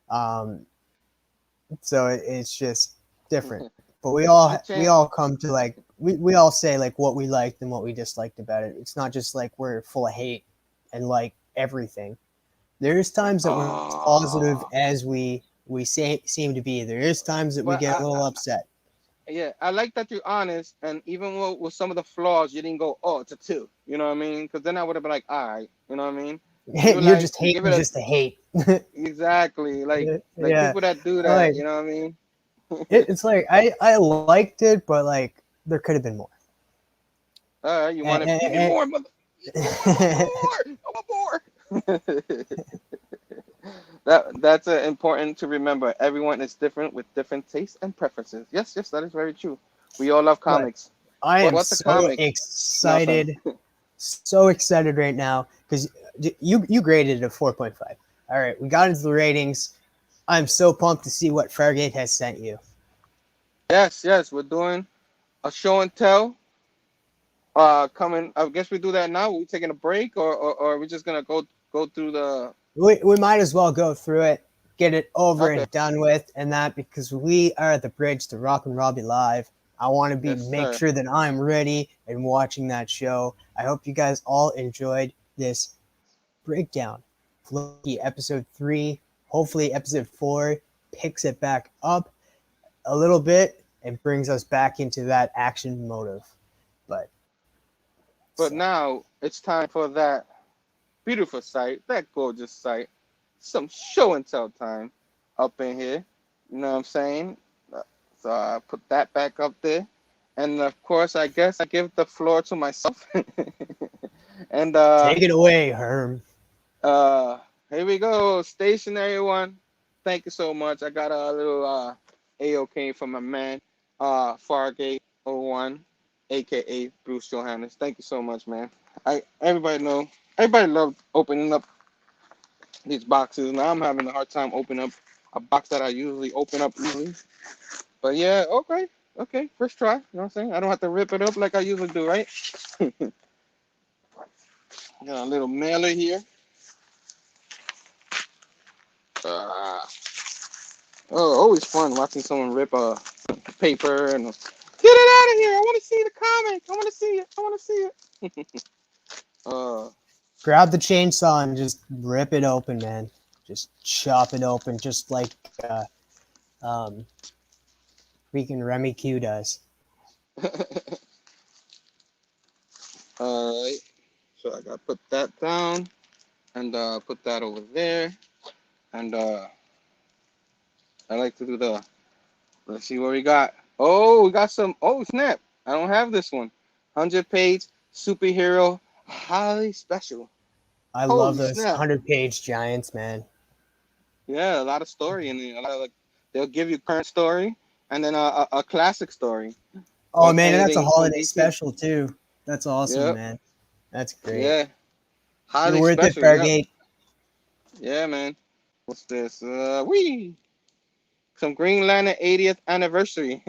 Um, so it's just different. But we all Hey, we Chan. all come to like we all say like what we liked and what we disliked about it. It's not just like we're full of hate and like everything. There's times that we're as positive Oh, as we seem to be. There is times that we but get a little upset. yeah, I like that you're honest, and even with some of the flaws, you didn't go, oh, it's a 2. You know what I mean? Because then I would have been like, all right, you know what I mean? You were You're like, just you give hating it a just to hate. exactly like Yeah, people that do that. like You know what I mean? it's like I liked it, but like there could have been more. All right, you want to give me more, mother? I want more. I want more. That's important to remember. Everyone is different with different tastes and preferences. Yes, yes, that is very true. We all love But comics. I But am what the so comics? No, sorry. excited right now because you graded it a 4.5. All right, we got into the ratings. I'm so pumped to see what Fargate has sent you. Yes, yes, we're doing a show and tell. Coming. I guess we do that now. We taking a break, or are we just gonna go through the? We might as well go through it, get it over Okay. and done with, and that because we are at the bridge to Rock and Robbie Live. I want to Yes, make sir. sure that I'm ready and watching that show. I hope you guys all enjoyed this breakdown. Loki episode 3, hopefully episode 4 picks it back up a little bit and brings us back into that action motive. But But so now it's time for that beautiful sight, that gorgeous sight. Some show and tell time up in here. You know what I'm saying? So I put that back up there. And of course, I guess I give the floor to myself. and take it away, Herm. uh, here we go. Stationary one. Thank you so much. I got a little AOK from my man, Fargate '01, aka Bruce Johannes. Thank you so much, man. Everybody loved opening up these boxes. Now I'm having a hard time opening up a box that I usually open up easily. But yeah, okay, okay, first try. You know what I'm saying? I don't have to rip it up like I usually do, right? Got a little mailer here. Uh, oh, always fun watching someone rip a paper and get it out of here. I want to see the comic. I want to see it. I want to see it. uh, Grab the chainsaw and just rip it open, man. Just chop it open, just like um, freaking Remy Q does. all right. So I gotta put that down and put that over there. And I like to do the. Let's see what we got. Oh, we got some. Oh snap! I don't have this one. 100-page superhero, highly special. I love Holy those snap! 100-page giants, man. Yeah, a lot of story in there. A lot of like they'll give you current story and then a classic story Oh of man, and that's a anything from holiday DC. special too. That's awesome, Yep. man. That's great. Yeah. You're Highly worth it, special. Yep. Fargate. Yeah, man. What's this? Wee. Some Green Lantern 80th anniversary.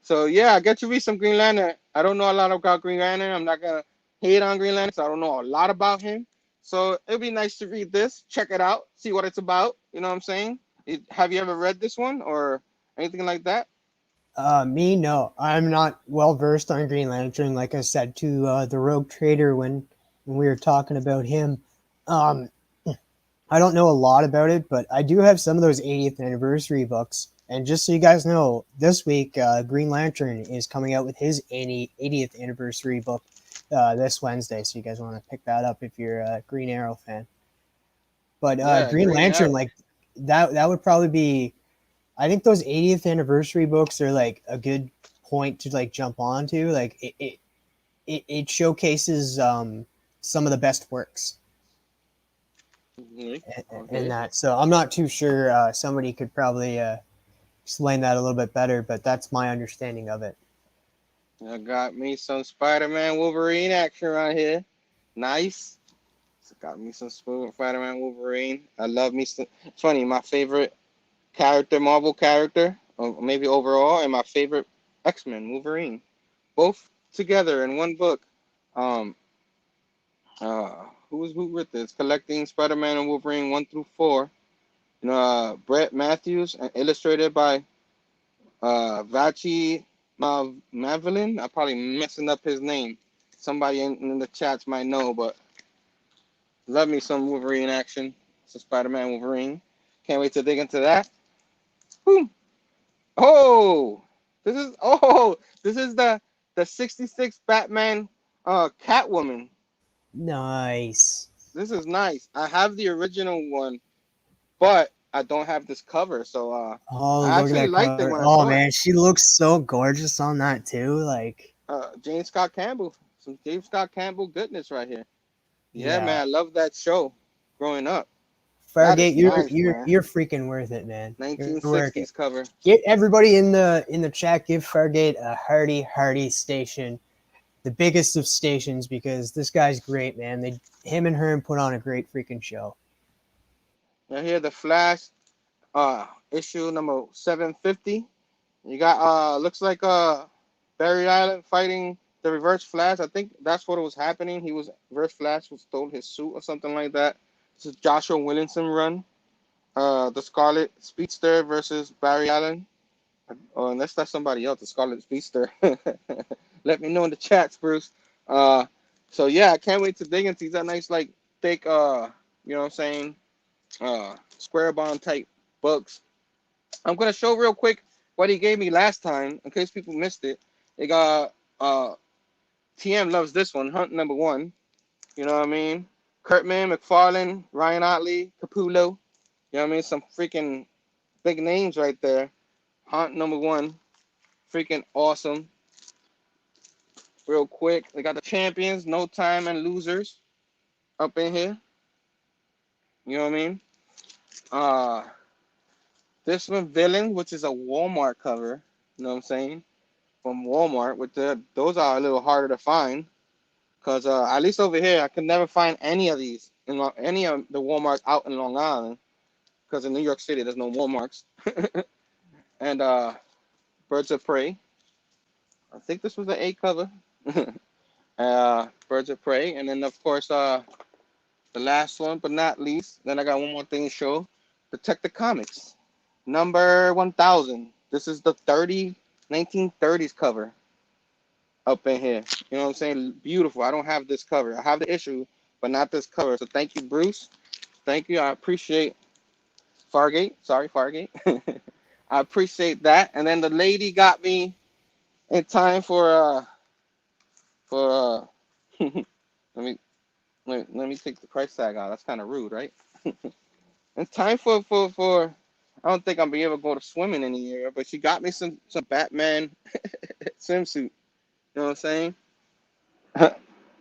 So yeah, I get to read some Green Lantern. I don't know a lot about Green Lantern. I'm not gonna hate on Green Lantern. So I don't know a lot about him. So it'd be nice to read this, check it out, see what it's about. You know what I'm saying? Have you ever read this one or anything like that? Me, no. I'm not well versed on Green Lantern. Like I said to the Rogue Trader when we were talking about him, um, I don't know a lot about it, but I do have some of those 80th anniversary books. And just so you guys know, this week Green Lantern is coming out with his 80th anniversary book this Wednesday. So you guys want to pick that up if you're a Green Arrow fan. But Yeah, Green Green Lantern, Arrow. like that would probably be. I think those 80th anniversary books are like a good point to like jump onto. Like it showcases some of the best works Mhm. in Okay. that. So I'm not too sure. Somebody could probably explain that a little bit better, but that's my understanding of it. I got me some Spider-Man Wolverine action right here. Nice. So got me some Spider-Man Wolverine. I love me some. It's funny, my favorite character, Marvel character, or maybe overall, and my favorite X-Men Wolverine, both together in one book. Um, who wrote this? Collecting Spider-Man and Wolverine 1 through 4. Brett Matthews, and illustrated by Vachi Mavelin. I'm probably messing up his name. Somebody in the chats might know, but love me some Wolverine action. Some Spider-Man Wolverine. Can't wait to dig into that. Boom. Oh, this is the 66 Batman Catwoman. Nice. This is nice. I have the original one, but I don't have this cover, so Oh, I look at actually that liked it cover. when I Oh saw it. man, she looks so gorgeous on that too. Like James Scott Campbell. Some James Scott Campbell goodness right here. Yeah, Yeah, man, I love that show growing up. That Fargate, is nice, man. you're freaking worth it, man. You're worth it. 1960s cover. Get everybody in the chat. Give Fargate a hearty station, the biggest of stations, because this guy's great, man. Him and Herm put on a great freaking show. Now here the Flash, issue number 750. You got looks like Barry Allen fighting the Reverse Flash. I think that's what was happening. He was Reverse Flash was stole his suit or something like that. This is Joshua Williamson run. The Scarlet Speedster versus Barry Allen. Oh, unless that's somebody else, the Scarlet Speedster. Let me know in the chats, Bruce. So yeah, I can't wait to dig into these. Are nice, like thick, you know what I'm saying, square bond type books. I'm gonna show real quick what he gave me last time in case people missed it. They got TM loves this one, Hunt number 1. You know what I mean? Kurtman, McFarlane, Ryan Otley, Capullo. You know what I mean? Some freaking big names right there. Hunt number 1, freaking awesome. Real quick, they got the champions, No Time, and Losers up in here. You know what I mean? This one, Villain, which is a Walmart cover. You know what I'm saying? From Walmart. Those are a little harder to find because at least over here, I can never find any of these any of the Walmarts out in Long Island because in New York City there's no Walmarts. And Birds of Prey. I think this was the A cover. Birds of Prey, and then of course the last one, but not least, then I got one more thing to show. Detective Comics, number 1000. This is the 1930s cover up in here. You know what I'm saying? Beautiful. I don't have this cover. I have the issue, but not this cover. So thank you, Bruce. Thank you. I appreciate Fargate. Sorry, Fargate. I appreciate that. And then the lady got me in time for let me let me take the price tag out. That's kind of rude, right? It's time for I don't think I'll be able to go to swimming in a year, but she got me some Batman swimsuit. You know what I'm saying?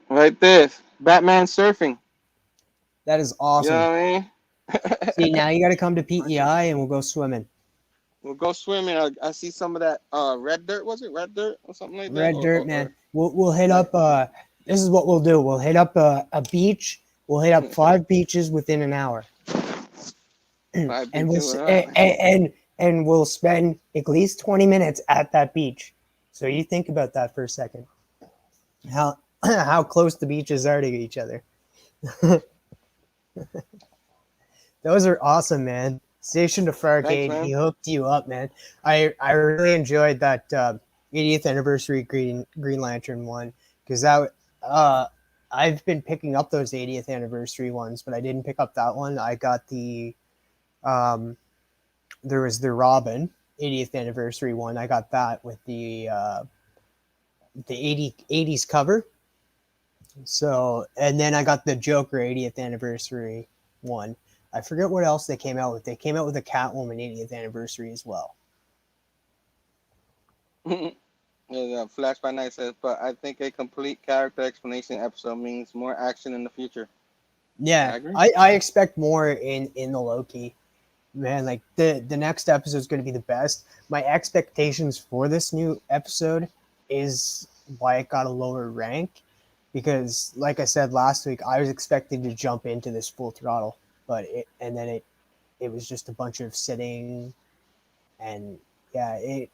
Right there, Batman surfing. That is You know awesome. what I mean? See, now you got to come to PEI and we'll go swimming. We'll go swimming. I see some of that red dirt. Was it red dirt or something like that? Red dirt, man. Or We'll hit right. up. This is what we'll do. We'll hit up a beach. We'll hit up 5 beaches within an hour, Five and beaches. and we'll spend at least 20 minutes at that beach. So you think about that for a second. How how close the beaches are to each other. Those are awesome, man. Station to Thanks, Fargate, he man. hooked you up, man. I really enjoyed that 80th anniversary Green Lantern one because that I've been picking up those 80th anniversary ones, but I didn't pick up that one. I got the there was the Robin 80th anniversary one. I got that with the 80s cover. So, and then I got the Joker 80th anniversary one. I forget what else they came out with. They came out with a Catwoman 80th anniversary as well. Yeah, Flash by Night says, but I think a complete character explanation episode means more action in the future. Yeah, I agree. I expect more in the Loki. Man, like the next episode is going to be the best. My expectations for this new episode is why it got a lower rank because, like I said last week, I was expecting to jump into this full throttle, but it was just a bunch of sitting, and yeah,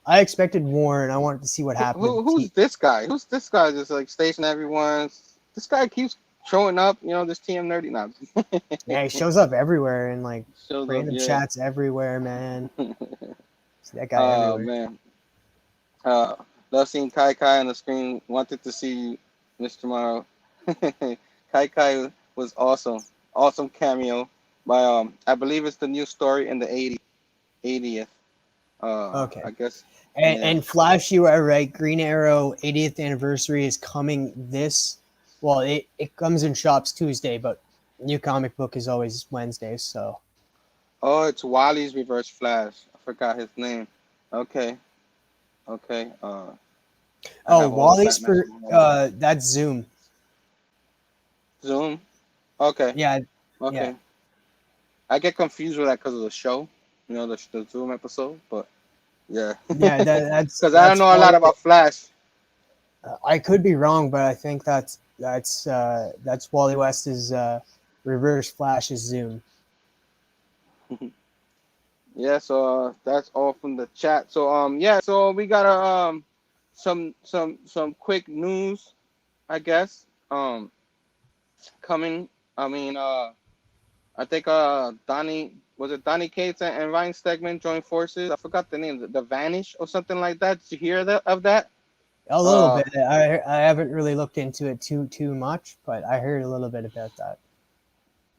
I expected more, and I wanted to see what happened. Who's this guy? Who's this guy? Just like station everyone. This guy keeps showing up. You know, this TM nerdy now. Yeah, he shows up everywhere and like Shows up, random yeah. chats everywhere, man. See that guy Oh everywhere. man. Love seeing Kai Kai on the screen. Wanted to see you, Mr. Morrow. Kai Kai was awesome. Awesome cameo by I believe it's the new story in the 80th. Okay. I guess. And Flash, you are right. Green Arrow 80th anniversary is coming well, it comes in shops Tuesday, but new comic book is always Wednesdays, so. Oh, it's Wally's Reverse Flash. I forgot his name. Okay. I Oh, have all the Wally's Batman for shit on that's Zoom. Zoom. Okay, Yeah, yeah, okay. I get confused with that because of the show, the Zoom episode. But yeah, yeah. because I don't That's know a lot Wally. about Flash. I could be wrong, but I think that's Wally West's Reverse Flash's Zoom. Yeah, so that's all from the chat. So yeah, so we got some quick news, I guess. Coming. I mean, I think Donnie Cates and Ryan Stegman joined forces. I forgot the name, the Vanish or something like that. Did you hear of that? A little Uh, bit. I haven't really looked into it too much, but I heard a little bit about that.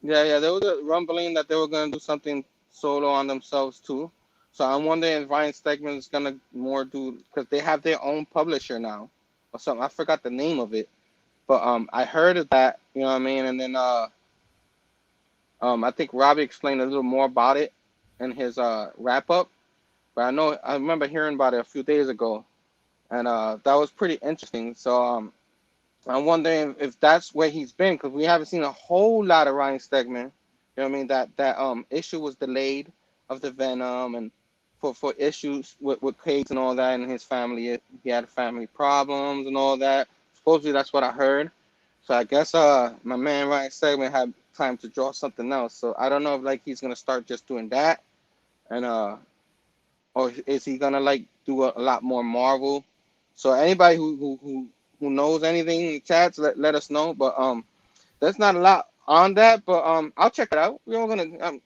yeah. There was a rumbling that they were gonna do something solo on themselves too. So I'm wondering if Ryan Stegman is gonna more do because they have their own publisher now or something. I forgot the name of it, but I heard of that. You know what I mean? And then I think Robbie explained a little more about it in his wrap up. But I remember hearing about it a few days ago, and that was pretty interesting. So I'm wondering if that's where he's been because we haven't seen a whole lot of Ryan Stegman. You know what I mean? That issue was delayed of the Venom and for issues with Cates and all that and his family. He had family problems and all that. Supposedly that's what I heard. So I guess my man Ryan Stegman had time to draw something else. So I don't know if like he's gonna start just doing that and or is he gonna like do a lot more Marvel? So anybody who knows anything in the chats, let us know. But there's not a lot on that, but I'll check it out.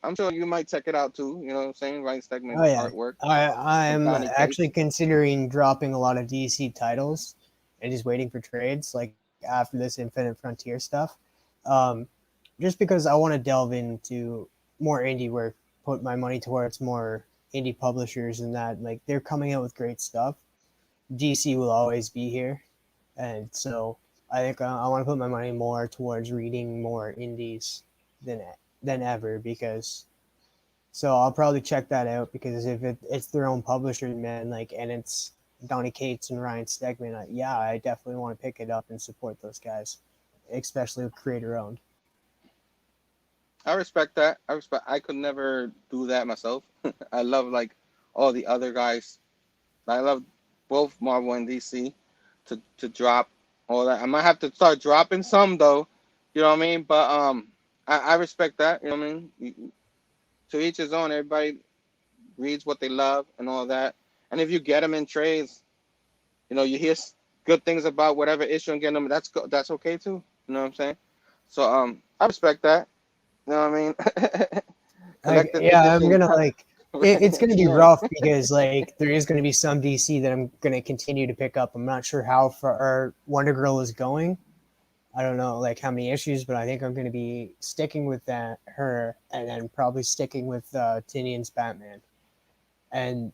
I'm sure you might check it out too. You know what I'm saying? Ryan Oh Stegman's yeah, artwork with I'm Donny actually Cates. considering dropping a lot of DC titles and just waiting for trades like after this Infinite Frontier stuff. Um, just because I want to delve into more indie work, put my money towards more indie publishers and that like they're coming out with great stuff. DC will always be here, and so I think I want to put my money more towards reading more indies than than ever because so I'll probably check that out because if it's their own publisher, man, like, and it's Donny Cates and Ryan Stegman, yeah, I definitely want to pick it up and support those guys, especially with creator owned. I respect that. I respect. I could never do that myself. I love like all the other guys. I love both Marvel and DC to drop all that. I might have to start dropping some though. You know what I mean? But I respect that. You know what I mean? To each his own. Everybody reads what they love and all that. And if you get them in trades, you hear good things about whatever issue and get them. That's okay too. You know what I'm saying? So I respect that. You know what I mean? Like, Collective yeah, I'm edition. gonna like it's gonna be Yeah. rough because like there is gonna be some DC that I'm gonna continue to pick up. I'm not sure how far Wonder Girl is going. I don't know like how many issues, but I think I'm gonna be sticking with her, and then probably sticking with Tinian's Batman. And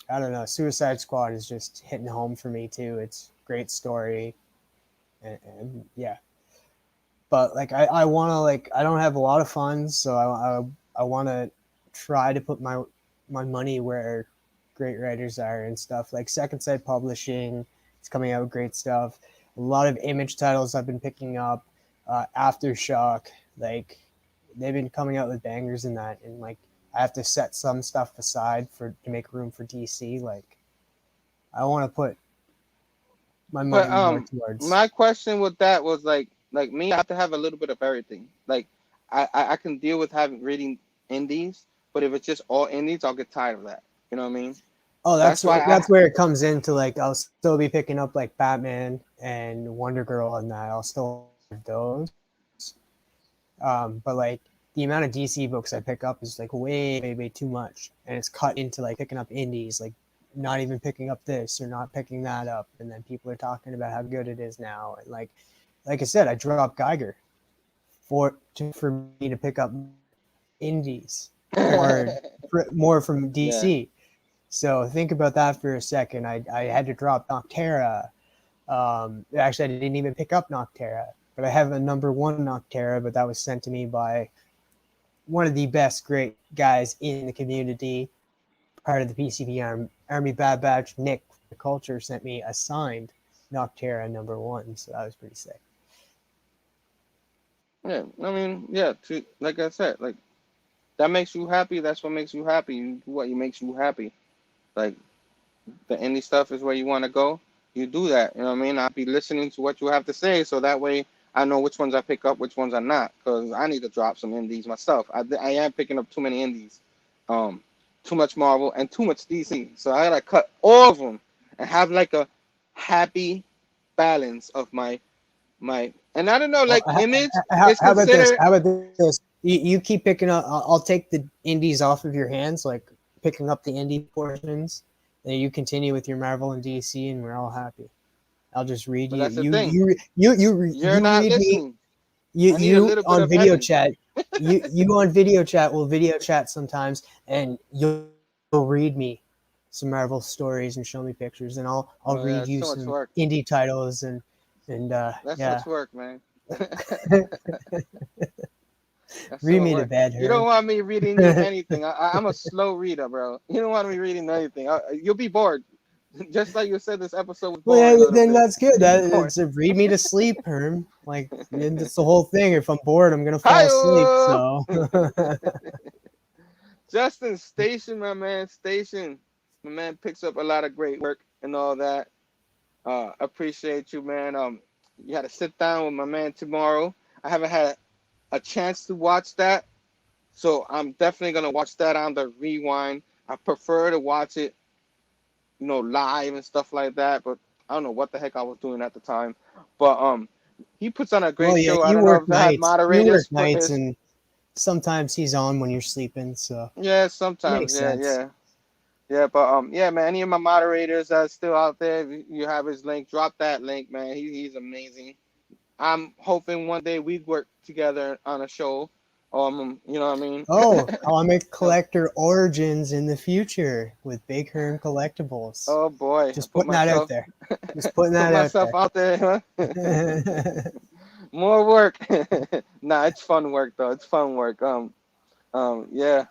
I don't know. Suicide Squad is just hitting home for me too. It's great story, and yeah. But like I want to like I don't have a lot of funds, so I want to try to put my money where great writers are and stuff. Like Second Sight Publishing, it's coming out with great stuff. A lot of Image titles I've been picking up. Aftershock, like they've been coming out with bangers in that, and like I have to set some stuff aside for to make room for DC. Like I want to put my But money more towards. my question with that was like me, I have to have a little bit of everything. Like I can deal with having reading indies, but if it's just all indies, I'll get tired of that. You know what I mean? Oh, That's why that's where it comes into like I'll still be picking up like Batman and Wonder Girl and that. I'll still have those. But like the amount of DC books I pick up is like way too much, and it's cut into like picking up indies, like not even picking up this or not picking that up, and then people are talking about how good it is now. And like I said, I dropped Geiger for me to pick up indies more more from yeah. DC. So think about that for a second. I had to drop Noctera. Actually, I didn't even pick up Noctera, but I have a number one Noctera, but that was sent to me by one of the best great guys in the community, part of the PCB Army Bad Batch, Nick Culture sent me a signed Noctera #1, so that was pretty sick. Yeah, I mean, yeah. Like I said, like that makes you happy. That's what makes you happy. You do what makes you happy. Like the indie stuff is where you want to go. You do that. You know what I mean? I'll be listening to what you have to say, so that way I know which ones I pick up, which ones are not. Because I need to drop some indies myself. I am picking up too many indies, um, too much Marvel and too much DC. So I gotta cut all of them and have like a happy balance of my. And I don't know, Well, like Image how, is how about this? considered. How about this? You keep picking up. I'll take the indies off of your hands, like picking up the indie portions. Then you continue with your Marvel and DC, and we're all happy. I'll just read But you. that's the thing. You're You not read me. listening. You I need a you little bit on of video heaven. chat. You on video chat will video chat sometimes, and you'll read me some Marvel stories and show me pictures, and I'll Oh yeah, read it's you so much some work. indie titles and That's so yeah. much work, man. That's Read so me to work. bed, You don't Herm. want me reading you anything. I'm a slow reader, bro. You don't want me reading anything. You'll be bored. Just like you said, this episode was Well, boring a yeah, little then bit. that's good. You'll be That bored. it's a read me to sleep, Herm. Like that's the whole thing. If I'm bored, I'm gonna fall asleep. Hi, So Justin Station, my man, Station. My man picks up a lot of great work and all that. Appreciate you, man. You had to sit down with my man tomorrow. I haven't had a chance to watch that, so I'm definitely gonna watch that on the rewind. I prefer to watch it, live and stuff like that. But I don't know what the heck I was doing at the time. But he puts on a well, great yeah, show. I you don't know work if they had nights. You work moderators for nights, his. and sometimes he's on when you're sleeping. So Yeah, it sometimes. makes Yeah, sense. yeah, yeah. But yeah, man. Any of my moderators that's still out there, if you have his link, drop that link, man. He's amazing. I'm hoping one day we work together on a show. You know what I mean? Oh, comic Um, collector origins in the future with Big Herm Collectibles. oh boy, I Just putting that out there. Just putting put that out myself out there. Huh? More work. Nah, it's fun work though. It's fun work. Yeah.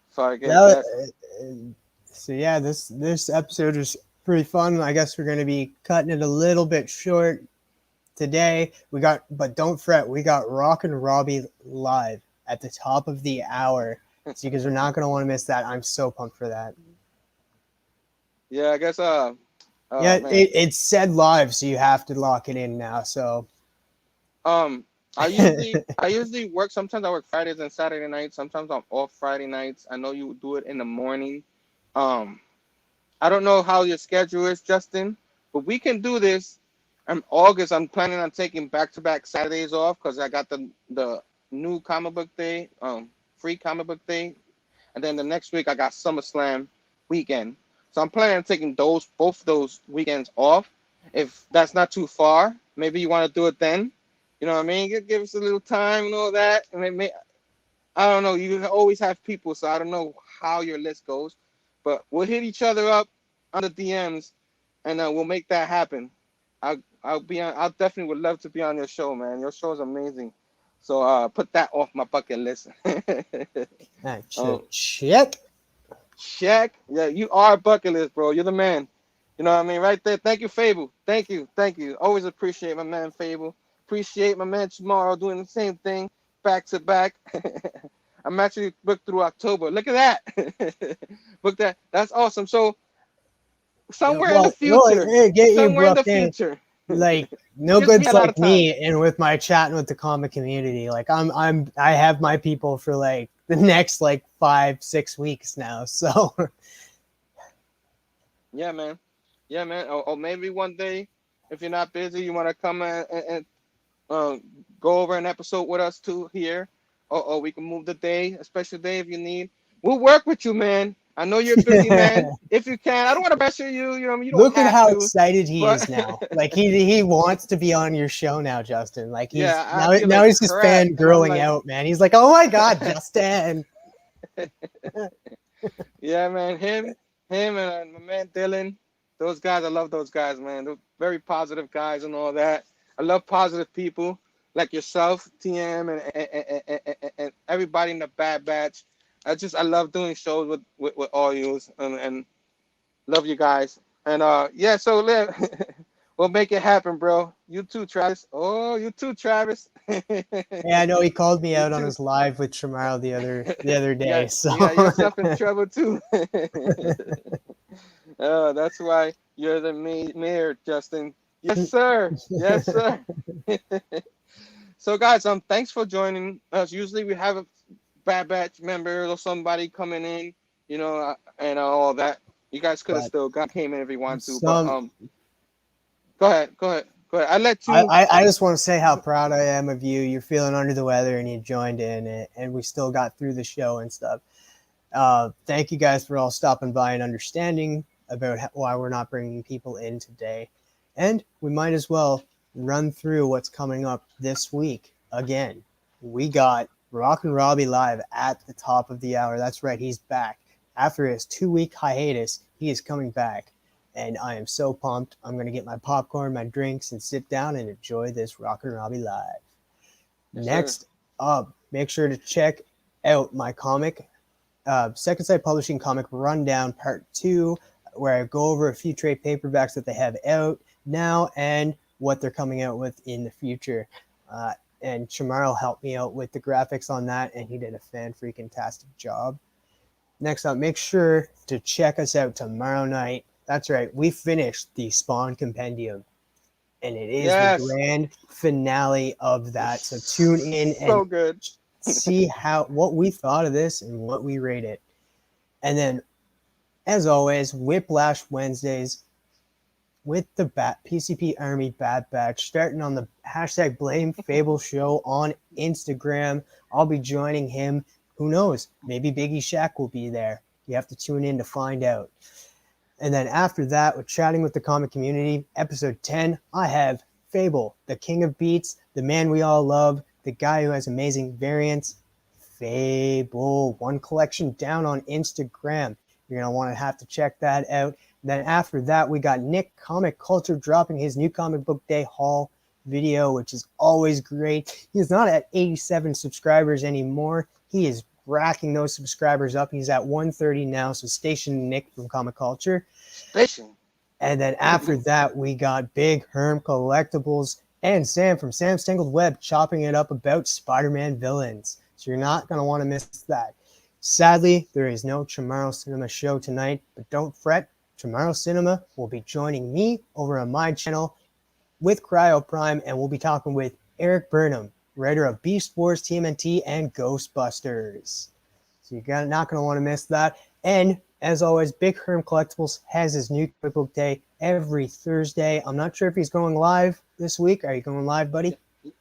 So I get That, that. so yeah, this episode was pretty fun. I guess we're gonna be cutting it a little bit short today. But don't fret, we got Rock and Robbie live at the top of the hour. So you guys are not gonna want to miss that. I'm so pumped for that. Yeah, I guess. Yeah, Man. it's said live, so you have to lock it in now. So Um, I usually work. Sometimes I work Fridays and Saturday nights. Sometimes I'm off Friday nights. I know you do it in the morning. Um, I don't know how your schedule is, Justin, but we can do this. In August, I'm planning on taking back-to-back Saturdays off because I got the new comic book day, free comic book day, and then the next week I got SummerSlam weekend. So I'm planning on taking both those weekends off. If that's not too far, maybe you want to do it then. You know what I mean? Give us a little time and all that. And I don't know. You always have people, so I don't know how your list goes, but we'll hit each other up on the DMs, and we'll make that happen. I'll be on. I definitely would love to be on your show, man. Your show is amazing. So put that off my bucket list. um, check. Shaq, yeah, you are a bucket list, bro. You're the man. You know what I mean? Right there. Thank you, Phable. Thank you. Thank you. Always appreciate my man, Phable. Appreciate my man Chamorro doing the same thing back to back. I'm actually booked through October. Look at that. Book that. That's awesome. So Yeah, somewhere in the well, future, get you somewhere in the booked in. future, Like no gives me goods a lot like of time. me, and with my chatting with the comic community, like I have my people for like the next like 5-6 weeks now. So Yeah, man. Yeah, man. Or maybe one day, if you're not busy, you want to come and uh, go over an episode with us too here, or we can move the day, a special day if you need. We'll work with you, man. I know you're a busy man. If you can, I don't want to pressure you. You know, you don't look at have how to, excited he but is now. Like he wants to be on your show now, Justin. Like he's yeah, I now feel now like he's just crap, and I'm fangirling like, out, man. He's like, oh my god, Justin. yeah, man, him, and my man Dylan, those guys, I love those guys, man. They're very positive guys and all that. I love positive people like yourself, TM, and everybody in the Bad Batch. I love doing shows with all you and love you guys. And yeah, so we'll make it happen, bro. You too, Travis. Oh, you too, Travis. Yeah, I know he called me You out on too. his live with Chamorro the other day. So You got yourself in trouble too. That's why you're the mayor, Justin. Yes, sir. Yes, sir. So, guys, thanks for joining us. Usually, we have a Bad Batch member or somebody coming in, and all that. You guys could have but still came in if you want to, but some go ahead. I let I, you. I just want to say how proud I am of you. You're feeling under the weather and you joined in it, and we still got through the show and stuff. Thank you guys for all stopping by and understanding about why we're not bringing people in today. And we might as well run through what's coming up this week. Again, we got Rock and Robbie live at the top of the hour. That's right, he's back. After his 2 week hiatus, he is coming back. And I am so pumped. I'm going to get my popcorn, my drinks, and sit down and enjoy this Rock and Robbie live. Yes, sir. Next up, make sure to check out my comic, Second Sight Publishing Comic Rundown Part 2, where I go over a few trade paperbacks that they have out now and what they're coming out with in the future. And Chamorro helped me out with the graphics on that, and he did a fan-freaking-tastic job. Next up, make sure to check us out tomorrow night. That's right, we finished the Spawn Compendium, and it is the Yes. grand finale of that. So tune in So and good. see what we thought of this and what we rate it. And then, as always, Whiplash Wednesdays with the PCP Army Bad Batch, starting on the hashtag Blame Phable Show on Instagram. I'll be joining him. Who knows? Maybe Biggie Shack will be there. You have to tune in to find out. And then after that, we're chatting with the comic community. Episode 10, I have Phable, the king of beats, the man we all love, the guy who has amazing variants. Phable, one collection down on Instagram. You're going to want to have to check that out. Then after that, we got Nick Comic Culture dropping his new comic book day haul video, which is always great. He's not at 87 subscribers anymore. He is racking those subscribers up. He's at 130 now, so station Nick from Comic Culture. Station. And then after that, we got Big Herm Collectibles and Sam from Sam's Tangled Web chopping it up about Spider-Man villains. So you're not going to want to miss that. Sadly, there is no Chamorro Cinema show tonight, but don't fret. Chamorro Cinema will be joining me over on my channel with Cryo Prime, and we'll be talking with Eric Burnham, writer of Beast Wars, TMNT, and Ghostbusters. So you're not going to want to miss that. And as always, Big Herm Collectibles has his new comic book day every Thursday. I'm not sure if he's going live this week. Are you going live, buddy?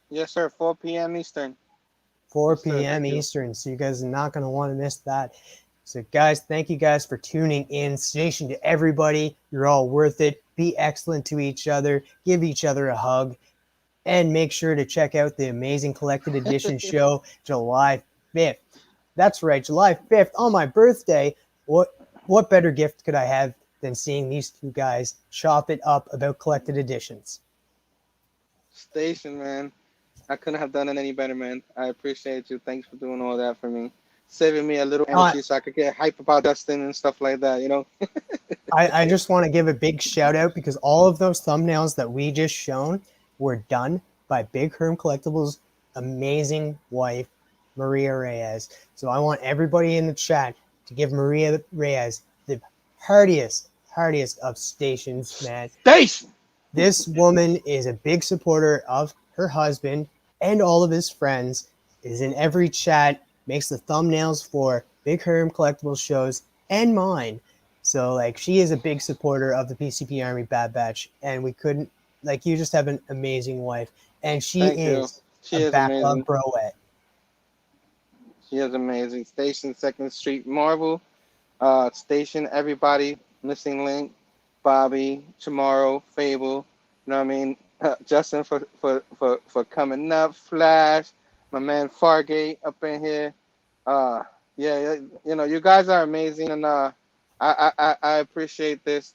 Yes, sir. 4 p.m. Eastern. 4 Yes, sir. p.m. Thank you. Eastern. So you guys are not going to want to miss that. So guys, thank you guys for tuning in. Station to everybody. You're all worth it. Be excellent to each other. Give each other a hug. And make sure to check out the amazing collected edition show July 5th. That's right, July 5th on my birthday. What better gift could I have than seeing these two guys chop it up about collected editions? Station, man. I couldn't have done it any better, man. I appreciate you. Thanks for doing all that for me. Saving me a little energy so I could get hype about Dustin and stuff like that. I just want to give a big shout out because all of those thumbnails that we just shown were done by Big Herm Collectibles' amazing wife, Maria Reyes. So I want everybody in the chat to give Maria Reyes the heartiest of stations, man. Station! This woman is a big supporter of her husband and all of his friends, is in every chat, makes the thumbnails for Big Herm Collectibles shows and mine. So, she is a big supporter of the PCP Army Bad Batch, and we couldn't, you just have an amazing wife. And she Thank you. is She a is backlog amazing. broette. She is amazing. Station, 2nd Street, Marvel. Station, everybody. Missing Link, Bobby, Chamorro, Phable. You know what I mean? Justin for coming up. Flash, my man Fargate up in here. Yeah, you guys are amazing, and I appreciate this.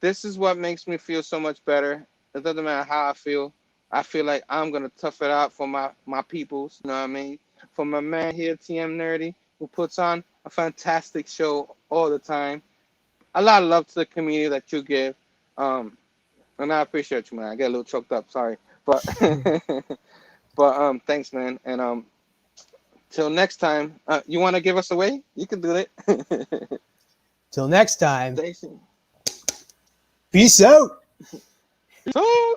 This is what makes me feel so much better. It doesn't matter how I feel. I feel like I'm gonna tough it out for my peoples. You know what I mean? For my man here, TM Nerdy, who puts on a fantastic show all the time. a lot of love to the community that you give. And I appreciate you, man. I get a little choked up, sorry, but but thanks, man. And till next time. You want to give us away? You can do it. Till next time, Station. peace out. So-